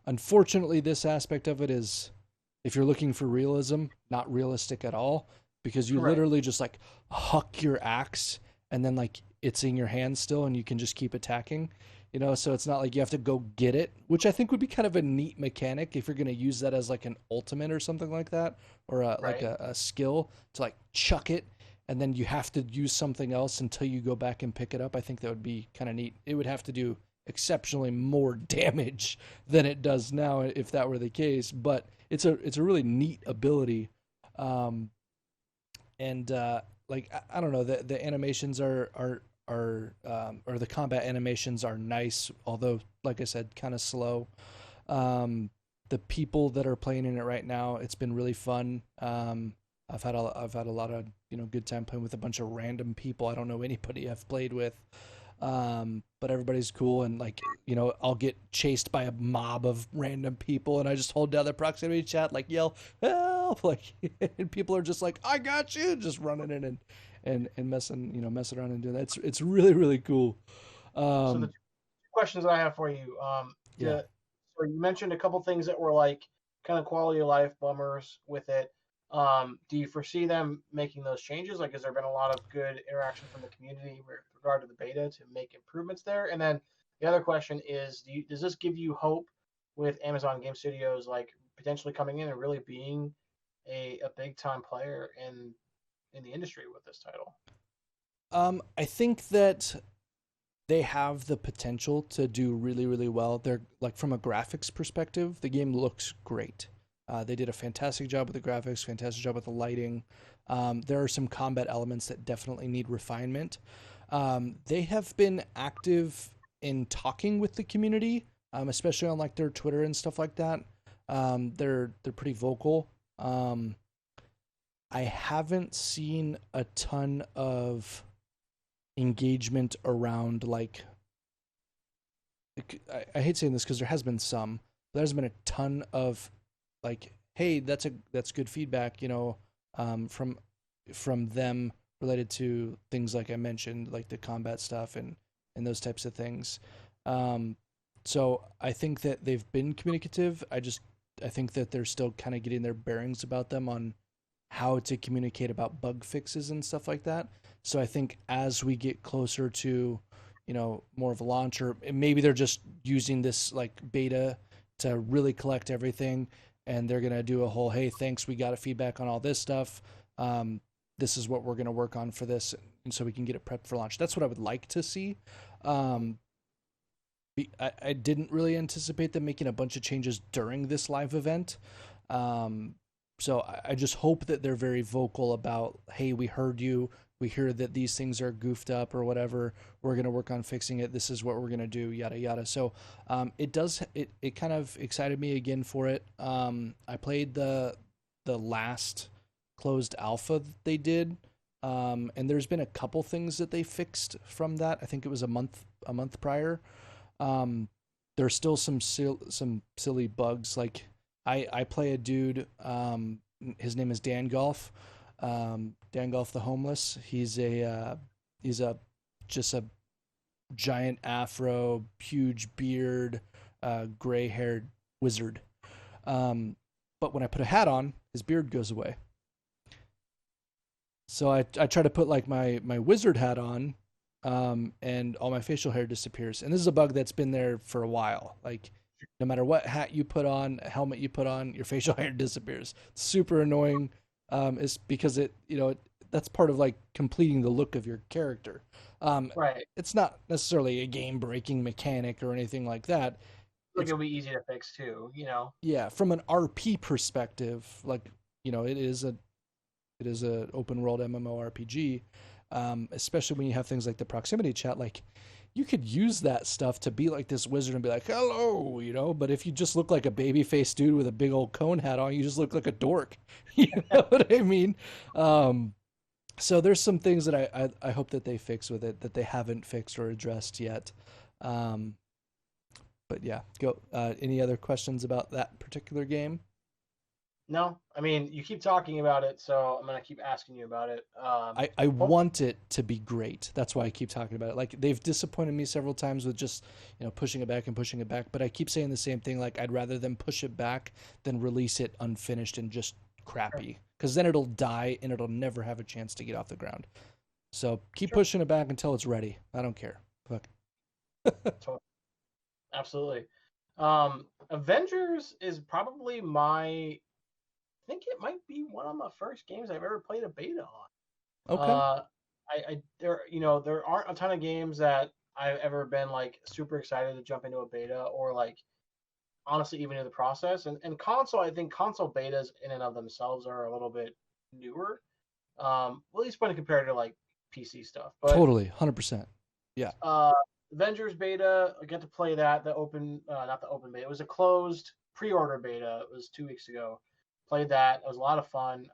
Unfortunately, this aspect of it is, if you're looking for realism, not realistic at all, because you literally just like huck your axe and then like it's in your hand still and you can just keep attacking, so it's not like you have to go get it, which I think would be kind of a neat mechanic if you're going to use that as like an ultimate or something like that, or like a skill to like chuck it and then you have to use something else until you go back and pick it up. I think that would be kind of neat. It would have to do exceptionally more damage than it does now if that were the case, but it's a really neat ability. Um, and like I don't know, the animations or the combat animations are nice, although like I said, kind of slow. The people that are playing in it right now, it's been really fun. I've had a lot of good time playing with a bunch of random people. I don't know anybody I've played with, but everybody's cool, and like I'll get chased by a mob of random people, and I just hold down the proximity chat, like yell help, like, and people are just like I got you, just running in and messing around and doing that. It's really really cool. So the Um, two questions I have for you, yeah. so you mentioned a couple things that were like kind of quality of life bummers with it. Do you foresee them making those changes? Like, has there been a lot of good interaction from the community with regard to the beta to make improvements there? And then the other question is, does this give you hope with Amazon Game Studios like potentially coming in and really being a big time player in the industry with this title? I think that they have the potential to do really, really well. They're like from a graphics perspective, the game looks great. They did a fantastic job with the graphics, fantastic job with the lighting. There are some combat elements that definitely need refinement. They have been active in talking with the community, especially on like their Twitter and stuff like that. They're pretty vocal. Um, I haven't seen a ton of engagement around like I hate saying this because there has been some, but there's been a ton of like, hey, that's good feedback, from them related to things like I mentioned, like the combat stuff and those types of things. Um, so I think that they've been communicative. I think that they're still kind of getting their bearings about them on how to communicate about bug fixes and stuff like that. So I think as we get closer to, more of a launch, or maybe they're just using this like beta to really collect everything, and they're gonna do a whole, hey, thanks, we got a feedback on all this stuff. Um, this is what we're gonna work on for this, and so we can get it prepped for launch. That's what I would like to see. Um, I didn't really anticipate them making a bunch of changes during this live event. Um, so I just hope that they're very vocal about, hey, we heard you. We hear that these things are goofed up or whatever. We're going to work on fixing it. This is what we're going to do, yada, yada. So it kind of excited me again for it. I played the last closed alpha that they did. And there's been a couple things that they fixed from that. I think it was a month prior. Um, there's still some silly bugs. Like I play a dude. His name is Dan Golf. Dan Golf the homeless. He's a just a giant afro, huge beard, gray haired wizard. But when I put a hat on, his beard goes away. So I try to put like my wizard hat on, and all my facial hair disappears. And this is a bug that's been there for a while. Like no matter what hat you put on, helmet you put on, your facial hair disappears. It's super annoying. Is because that's part of like completing the look of your character. Um, Right. it's not necessarily a game breaking mechanic or anything like that. Like It's it'll be easy to fix too. Yeah, from an RP perspective, like it is a open world MMORPG, especially when you have things like the proximity chat. Like you could use that stuff to be like this wizard and be like, hello, But if you just look like a baby faced dude with a big old cone hat on, you just look like a dork. You know what I mean? Um, so there's some things that I hope that they fix with it that they haven't fixed or addressed yet. Um, but yeah, go. Any other questions about that particular game? No, I mean you keep talking about it, so I'm gonna keep asking you about it. I Hope, want it to be great. That's why I keep talking about it. Like they've disappointed me several times with just pushing it back and pushing it back. But I keep saying the same thing. Like I'd rather them push it back than release it unfinished and just sure, crappy. Because then it'll die and it'll never have a chance to get off the ground. So keep sure, pushing it back until it's ready. I don't care. Fuck. totally, absolutely. Avengers is probably I think it might be one of my first games I've ever played a beta on. Okay. There aren't a ton of games that I've ever been like super excited to jump into a beta or like honestly even in the process. And console, I think console betas in and of themselves are a little bit newer, at least when compared to like PC stuff. But Totally. 100%. Yeah. uh, Avengers Beta, I get to play that. The open, not the open beta. It was a closed pre-order beta. It was 2 weeks ago. Played that. It was a lot of fun.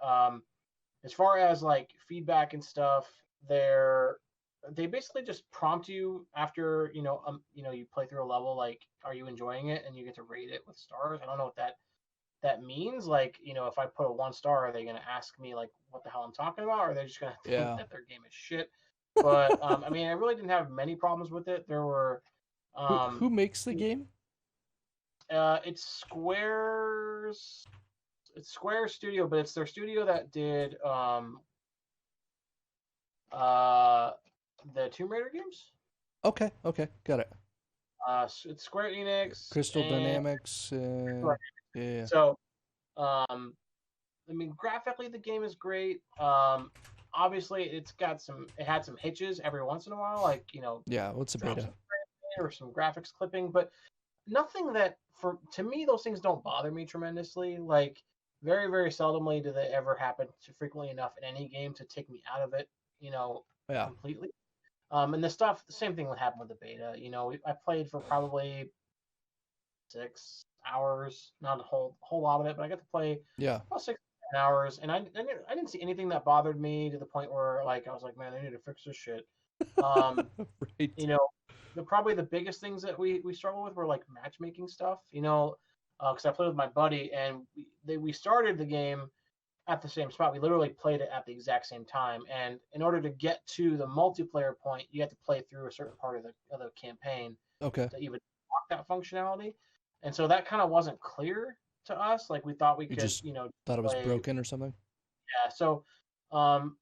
As far as like feedback and stuff, they basically just prompt you after you play through a level, like, are you enjoying it, and you get to rate it with stars. I don't know what that means. Like, if I put a 1 star, are they going to ask me like what the hell I'm talking about, or are they just going to think Yeah. that their game is shit? But I mean, I really didn't have many problems with it. There were Who makes the game? it's Square Studio, but it's their studio that did uh the Tomb Raider games. Okay. Okay. Got it. It's Square Enix Crystal and Dynamics. Yeah. so I mean, graphically the game is great. Obviously it had some hitches every once in a while, like Yeah. What's a beta? or some graphics clipping, but nothing that to me those things don't bother me tremendously. Like very very seldomly do they ever happen to frequently enough in any game to take me out of it, Yeah. completely. And the same thing would happen with the beta. I played for probably 6 hours, not a whole lot of it, but I got to play Yeah. about 6 hours, and I didn't see anything that bothered me to the point where like I was like, man, I need to fix this shit. Um, Right. probably the biggest things that we struggle with were like matchmaking stuff. Because I played with my buddy, and we started the game at the same spot. We literally played it at the exact same time, and in order to get to the multiplayer point, you have to play through a certain part of the campaign Okay. to even unlock that functionality. And so that kind of wasn't clear to us. Like we thought we You could, just thought it was play. broken or something? Yeah. So,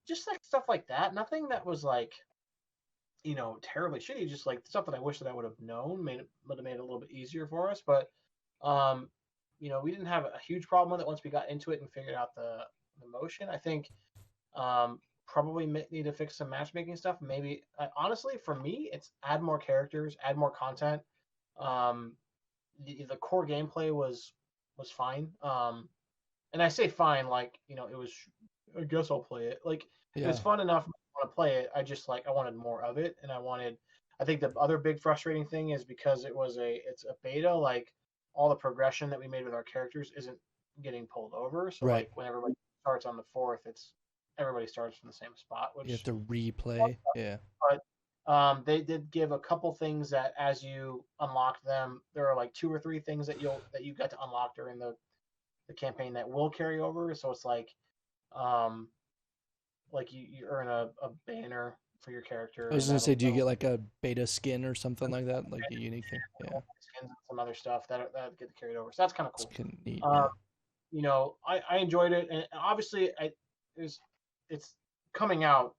just like stuff like that. Nothing that was like, terribly shitty. Just like stuff that I wish that I would have known would have made it a little bit easier for us. But, um, we didn't have a huge problem with it once we got into it and figured out the motion. I think, probably need to fix some matchmaking stuff. Maybe, honestly, for me, it's add more characters, add more content. Um, the core gameplay was fine. And I say fine, like it was. I guess I'll play it. Like it was Yeah. fun enough. I want to play it. I just like I wanted more of it, and I wanted. I think the other big frustrating thing is because it's a beta. Like all the progression that we made with our characters isn't getting pulled over. So Right. like when everybody starts on the fourth, everybody starts from the same spot, You have which. to replay. Yeah. But they did give a couple things that as you unlock them, there are like 2 or 3 things that you get to unlock during the campaign that will carry over. So it's um, like you earn a banner for your character, I was and gonna say, do you that'll get like a beta skin or something like that, like a unique thing? Yeah. skins and some other stuff that get carried over. So that's kind of It's cool. neat. Um, Yeah. I enjoyed it, and obviously it's coming out,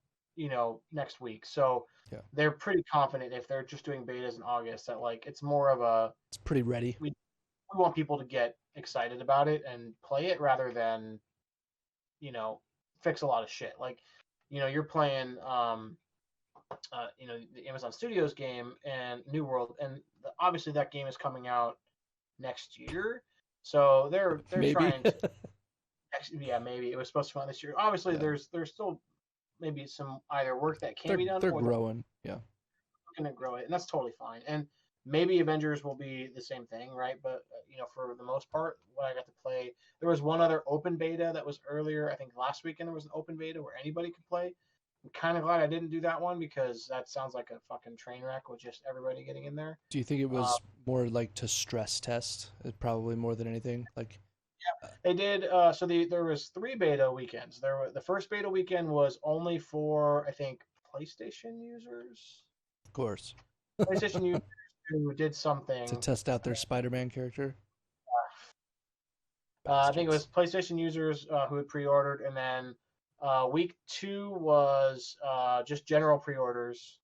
next week. So Yeah. they're pretty confident if they're just doing betas in August that like it's more of a It's pretty ready. we want people to get excited about it and play it rather than fix a lot of shit. Like you're playing the Amazon Studios game and New World, and obviously that game is coming out next year. So they're Maybe. trying to yeah, maybe it was supposed to come out this year. Obviously Yeah. there's still maybe some either work that can They're be done they're or they're growing. Yeah. going to grow it, and that's totally fine. And maybe Avengers will be the same thing, right? But for the most part, what I got to play, there was one other open beta that was earlier. I think last weekend there was an open beta where anybody could play. I'm kind of glad I didn't do that one because that sounds like a fucking train wreck with just everybody getting in there. Do you think it Uh, was more like to stress test? Probably more than anything. Like, they did. So there was 3 beta weekends. The first beta weekend was only for I think PlayStation users. of course, PlayStation users who did to something. test out their Spider-Man character. I think it was Bastards. PlayStation users who had pre-ordered, and then week 2 was just general pre-orders,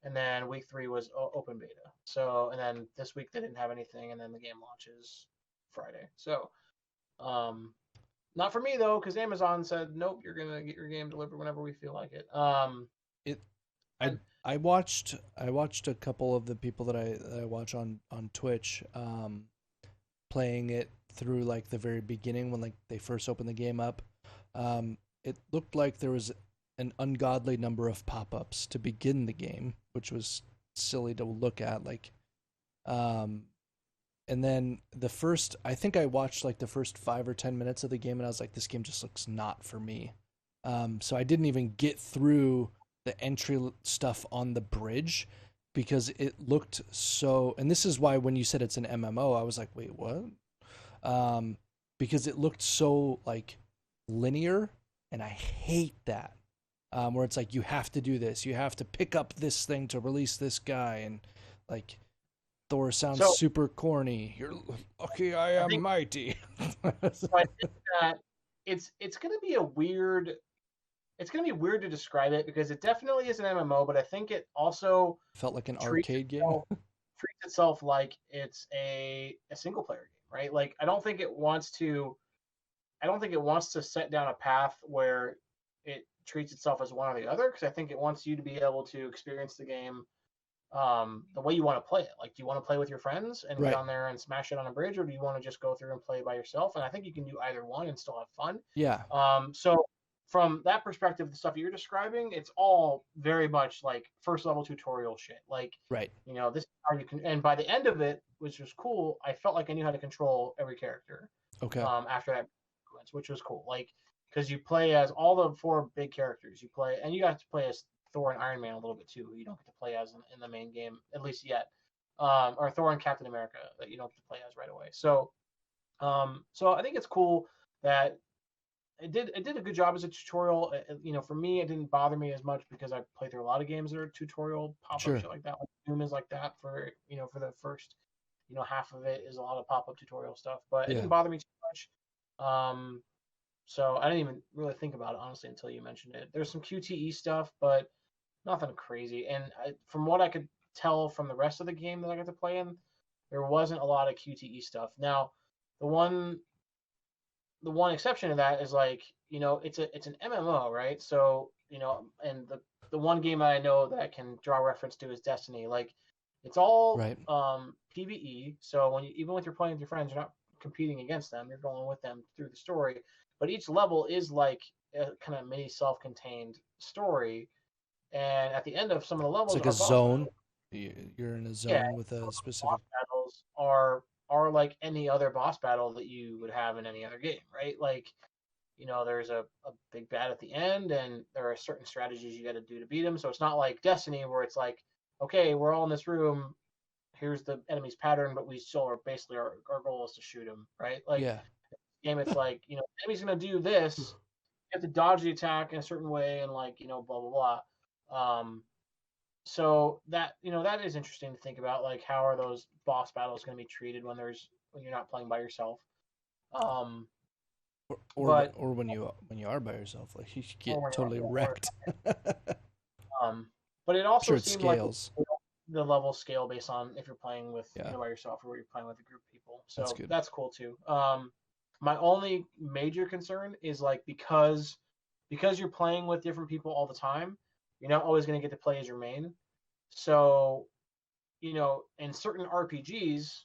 and then week 3 was open beta. So, and then this week they didn't have anything, and then the game launches Friday. So, um, Not for me though, because Amazon said nope, you're gonna get your game delivered whenever we feel like it. It And I watched a couple of the people that I watch on Twitch playing it through like the very beginning when like they first opened the game up. It looked like there was an ungodly number of pop-ups to begin the game, which was silly to look at. Like, and then I think I watched like the first 5 or 10 minutes of the game, and I was like, this game just looks not for me. So I didn't even get through the entry stuff on the bridge because it looked so. And this is why when you said it's an MMO, I was like, wait, what? Because it looked so like linear, and I hate that. Where it's like you have to do this, you have to pick up this thing to release this guy, and like Thor sounds so super corny. You're lucky I I am think, mighty. so I think that it's gonna be a weird. It's gonna be weird to describe it because it definitely is an MMO, but I think it also Felt like an treats arcade game. itself treats itself like it's a single player game, right? Like I don't think it wants to. I don't think it wants to set down a path where it treats itself as one or the other because I think it wants you to be able to experience the game the way you want to play it. Like, do you want to play with your friends and get Right. on there and smash it on a bridge, or do you want to just go through and play by yourself? And I think you can do either one and still have fun. Yeah. So from that perspective, the stuff you're describing, it's all very much like first level tutorial shit. Like, Right. this is how you can. And by the end of it, which was cool, I felt like I knew how to control every character. Okay. After that sequence, which was cool. Like, because you play as all the four big characters. You play, and you got to play as Thor and Iron Man a little bit too. You don't get to play as in the main game, at least yet. Or Thor and Captain America that you don't get to play as right away. So I think it's cool that it did a good job as a tutorial. For me, it didn't bother me as much because I play through a lot of games that are tutorial pop up Sure. shit like that. Like Doom is like that for for the first half of it is a lot of pop up tutorial stuff, but it Yeah. didn't bother me too much. So I didn't even really think about it honestly until you mentioned it. There's some QTE stuff, but nothing crazy. And from what I could tell from the rest of the game that I got to play in, there wasn't a lot of QTE stuff. Now, the one the one exception to that is like it's an MMO, right? So and the one game I know that I can draw reference to is Destiny. Like it's all Right. PVE. So even when you're playing with your friends, you're not competing against them. You're going with them through the story. But each level is like a kind of mini self-contained story. And at the end of some of the It's levels like a are boss zone. battles. You're in a Yeah, zone with a boss specific. battles are like any other boss battle that you would have in any other game, right? Like there's a big bad at the end, and there are certain strategies you got to do to beat him. So it's not like Destiny where it's like, okay, we're all in this room. Here's the enemy's pattern, but we still are basically our goal is to shoot him, right? Like Yeah. game, it's like enemy's gonna do this. You have to dodge the attack in a certain way, and like blah blah blah. So that is interesting to think about. Like, how are those boss battles going to be treated when you're not playing by yourself? Um, but Or when you are by yourself, like you or get when totally you're, wrecked. um, but it also Sure, it seemed like scales. the level scale based on if you're playing with Yeah, by yourself or you're playing with a group of people. that's So good. that's cool too. My only major concern is like because you're playing with different people all the time, you're not always going to get to play as your main. So in certain RPGs,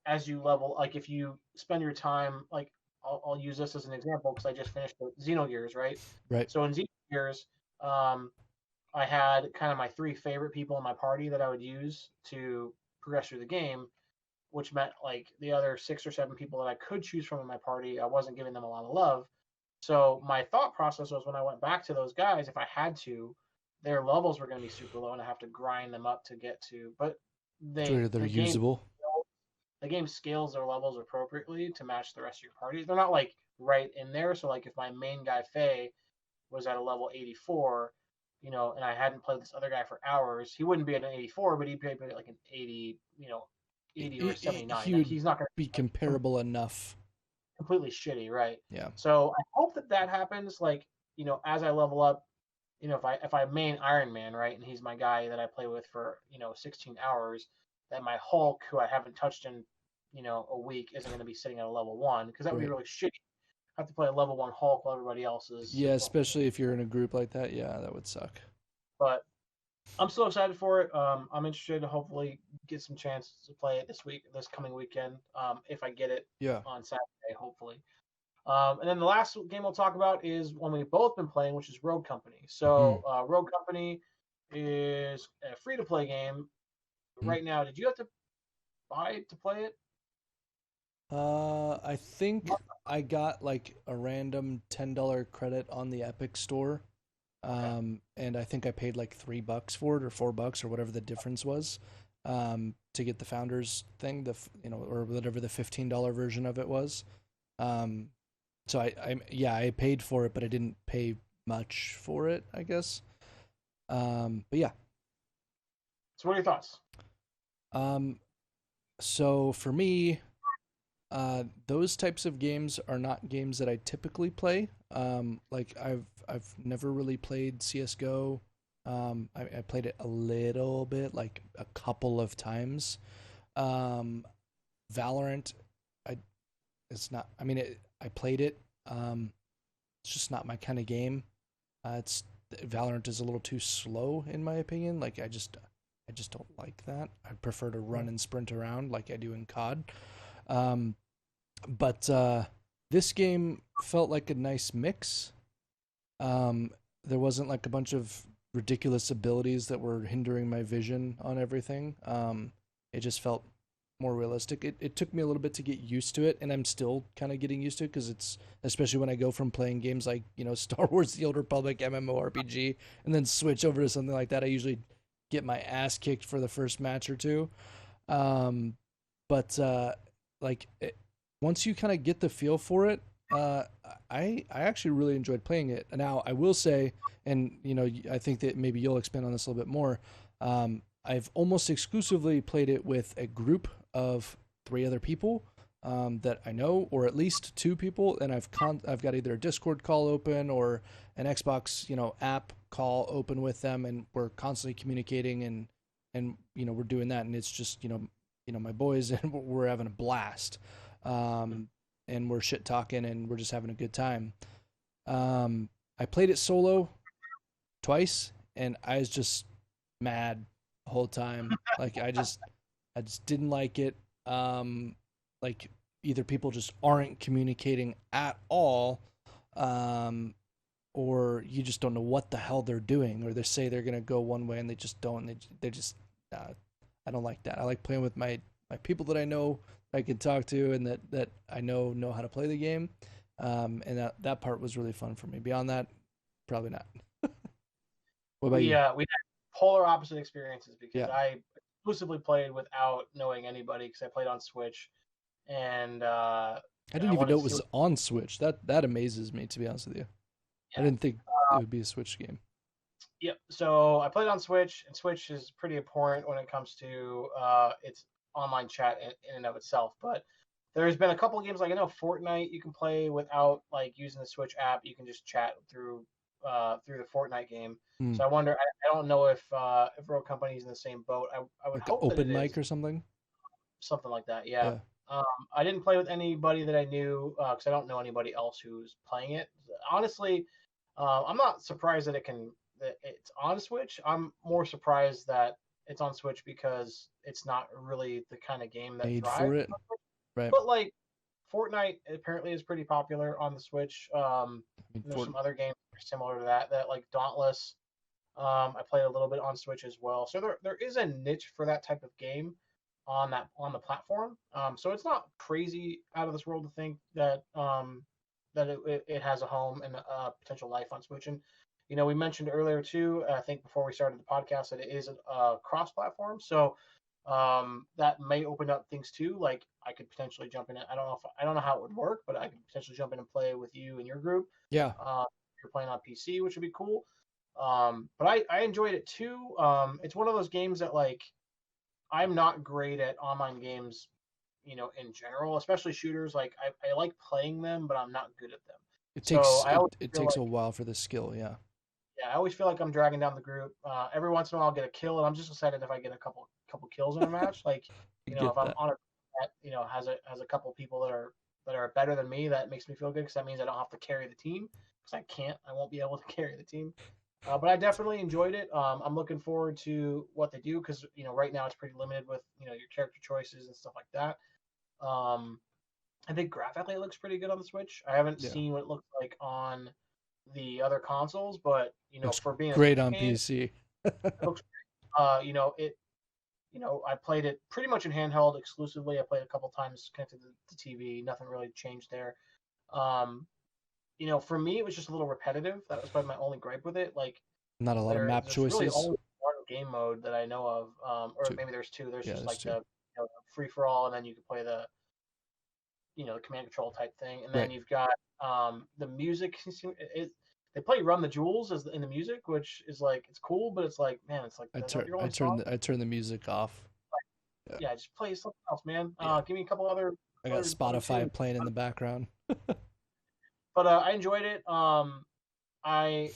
as you level, like if you spend your time, like I'll use this as an example because I just finished the Xenogears, right? Right. So in Xenogears, I had kind of my three favorite people in my party that I would use to progress through the game, which meant like the other 6 or 7 people that I could choose from in my party, I wasn't giving them a lot of love. So my thought process was when I went back to those guys, if I had to, their levels were going to be super low and I have to grind them up to get to. But So they they're the game usable. the game scales their levels appropriately to match the rest of your parties. They're not like right in there. So like if my main guy Faye was at a level 84, and I hadn't played this other guy for hours, he wouldn't be at an 84, but he'd be at like an 80, 80 or 79. He Like would he's not going be to comparable enough. completely shitty, right? Yeah. So I hope that happens. Like as I level up, if I main Iron Man, right, and he's my guy that I play with for 16 hours, that my Hulk, who I haven't touched in a week, isn't going to be sitting at a level 1 because that would be Right. really shitty. have to play a level 1 Hulk while everybody else is. Yeah, especially if you're in a group like that. Yeah, that would suck. But I'm still excited for it. I'm interested to hopefully get some chance to play it this coming weekend, if I get it Yeah. on Saturday, hopefully. And then the last game we'll talk about is one we've both been playing, which is Rogue Company. So Rogue Company is a free-to-play game right now. Did you have to buy it to play it? I think I got like a random $10 credit on the Epic Store. And I think I paid like $3 for it or $4 or whatever the difference was, to get the founders thing, or whatever the $15 version of it was. So I paid for it, but I didn't pay much for it, I guess. But yeah. So what are your thoughts? So for me, those types of games are not games that I typically play. Like I've never really played CS:GO. I played it a little bit, like a couple of times. Valorant, I it's not. I mean, I played it. It's just not my kind of game. It's Valorant is a little too slow in my opinion. Like I just don't like that. I prefer to run and sprint around like I do in COD. But this game felt like a nice mix. There wasn't like a bunch of ridiculous abilities that were hindering my vision on everything. It just felt more realistic. It took me a little bit to get used to it, and I'm still kind of getting used to it because it's, especially when I go from playing games like, Star Wars The Old Republic, MMORPG, and then switch over to something like that. I usually get my ass kicked for the first match or two. But once you kind of get the feel for it, I actually really enjoyed playing it. Now I will say, and I think that maybe you'll expand on this a little bit more. I've almost exclusively played it with a group of 3 other people that I know, or at least 2 people, and I've got either a Discord call open or an Xbox app call open with them, and we're constantly communicating, and we're doing that, and it's just my boys, and we're having a blast. And we're shit talking, and we're just having a good time. I played it solo twice, and I was just mad the whole time. Like I just didn't like it. Like either people just aren't communicating at all, or you just don't know what the hell they're doing, or they say they're gonna go one way and they just don't. They just I don't like that. I like playing with my people that I know I can talk to, and that I know how to play the game. And that part was really fun for me. Beyond that, probably not. What about you? We had polar opposite experiences because Yeah. I exclusively played without knowing anybody because I played on Switch, and I didn't even know it was on Switch. That amazes me, to be honest with you. Yeah. I didn't think it would be a Switch game. Yep. So I played on Switch, and Switch is pretty important when it comes to its online chat in and of itself. But there's been a couple of games, like I know Fortnite you can play without like using the Switch app. You can just chat through the Fortnite game. So I wonder. I don't know if Rogue Company is in the same boat. I would like hope open that it mic is. or something. Something like that. Yeah. I didn't play with anybody that I knew because I don't know anybody else who's playing it. Honestly, I'm not surprised that it's on Switch. I'm more surprised that it's on Switch because it's not really the kind of game that made thrives for it. Right. But like Fortnite apparently is pretty popular on the Switch. There's some other games that are similar to that like Dauntless. I played a little bit on Switch as well. So there is a niche for that type of game on the platform. So it's not crazy out of this world to think that it has a home and a potential life on Switch. And we mentioned earlier too, I think before we started the podcast, that it is a cross-platform. So that may open up things too. Like I could potentially jump in. I don't know how it would work, but I could potentially jump in and play with you and your group. Yeah. You're playing on PC, which would be cool. But I enjoyed it too. It's one of those games that like I'm not great at online games, in general, especially shooters. Like I like playing them, but I'm not good at them. It takes a while for the skill. Yeah. Yeah, I always feel like I'm dragging down the group. Every once in a while, I'll get a kill, and I'm just excited if I get a couple kills in a match. Like, if I'm on a that has a couple people that that are better than me. That makes me feel good because that means I don't have to carry the team because I won't be able to carry the team. But I definitely enjoyed it. I'm looking forward to what they do because right now it's pretty limited with your character choices and stuff like that. I think graphically it looks pretty good on the Switch. I haven't seen what it looks like on the other consoles, but looks for being a great Switch on game, PC. it looks great. I played it pretty much in handheld exclusively. I played a couple times connected to the TV. Nothing really changed there. For me, it was just a little repetitive. That was probably my only gripe with it. Like, not a lot of map there's choices. really only one game mode that I know of, or maybe there's two. There's just like the free for all, and then you can play the the command control type thing, and then you've got the music. They play Run the Jewels as in the music, which is like it's cool, but it's like man, it's like I turn the music off. Yeah, just play something else, man. Give me a couple other. I got Spotify playing in the background. But I enjoyed it. I'd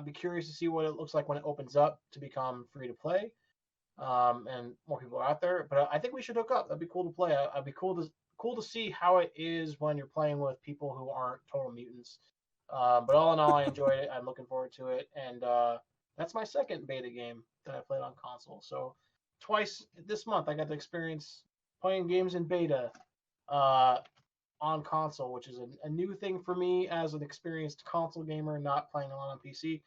be curious to see what it looks like when it opens up to become free to play, and more people are out there. But I think we should hook up. That'd be cool to play. I'd be cool to see how it is when you're playing with people who aren't total mutants. But all in all, I enjoyed it. I'm looking forward to it, and that's my second beta game that I played on console. So twice this month, I got to experience playing games in beta on console, which is a new thing for me as an experienced console gamer, not playing a lot on PC.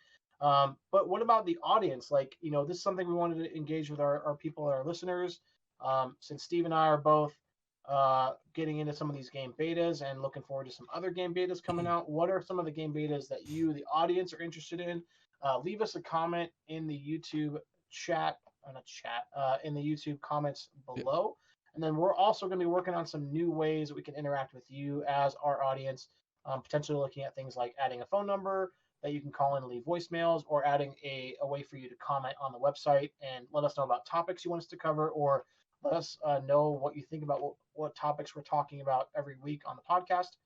But what about the audience? Like, this is something we wanted to engage with our people, our listeners. Since Steve and I are both getting into some of these game betas and looking forward to some other game betas coming out, what are some of the game betas that you, the audience, are interested in? Leave us a comment in the YouTube in the YouTube comments below. And then we're also going to be working on some new ways that we can interact with you as our audience, potentially looking at things like adding a phone number that you can call in and leave voicemails, or adding a way for you to comment on the website and let us know about topics you want us to cover, or let us know what you think about what topics we're talking about every week on the podcast.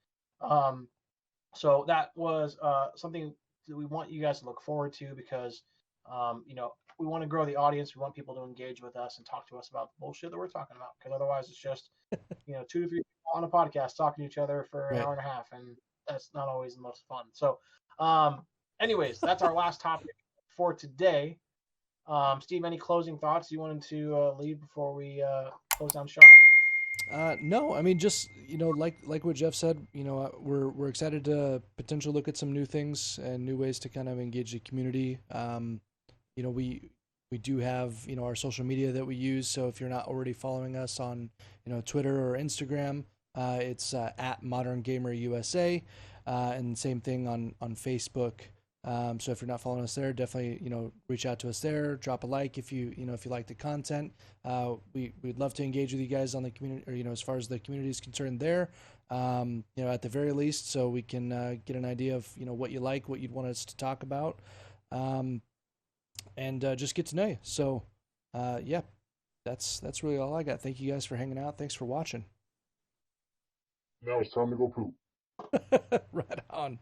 So that was something that we want you guys to look forward to because, we want to grow the audience. We want people to engage with us and talk to us about the bullshit that we're talking about. Because otherwise, it's just 2 to 3 people on a podcast talking to each other for an hour and a half, and that's not always the most fun. So, anyways, that's our last topic for today. Steve, any closing thoughts you wanted to leave before we close down shop? No, I mean, just like what Jeff said, we're excited to potentially look at some new things and new ways to kind of engage the community. We do have our social media that we use. So if you're not already following us on Twitter or Instagram, it's at ModernGamer USA, and same thing on Facebook. So if you're not following us there, definitely reach out to us there. Drop a like if you if you like the content. We'd love to engage with you guys on the community, or as far as the community is concerned there. At the very least, so we can get an idea of what you like, what you'd want us to talk about. And just get to know you. So, that's really all I got. Thank you guys for hanging out. Thanks for watching. Now it's time to go poop. Right on.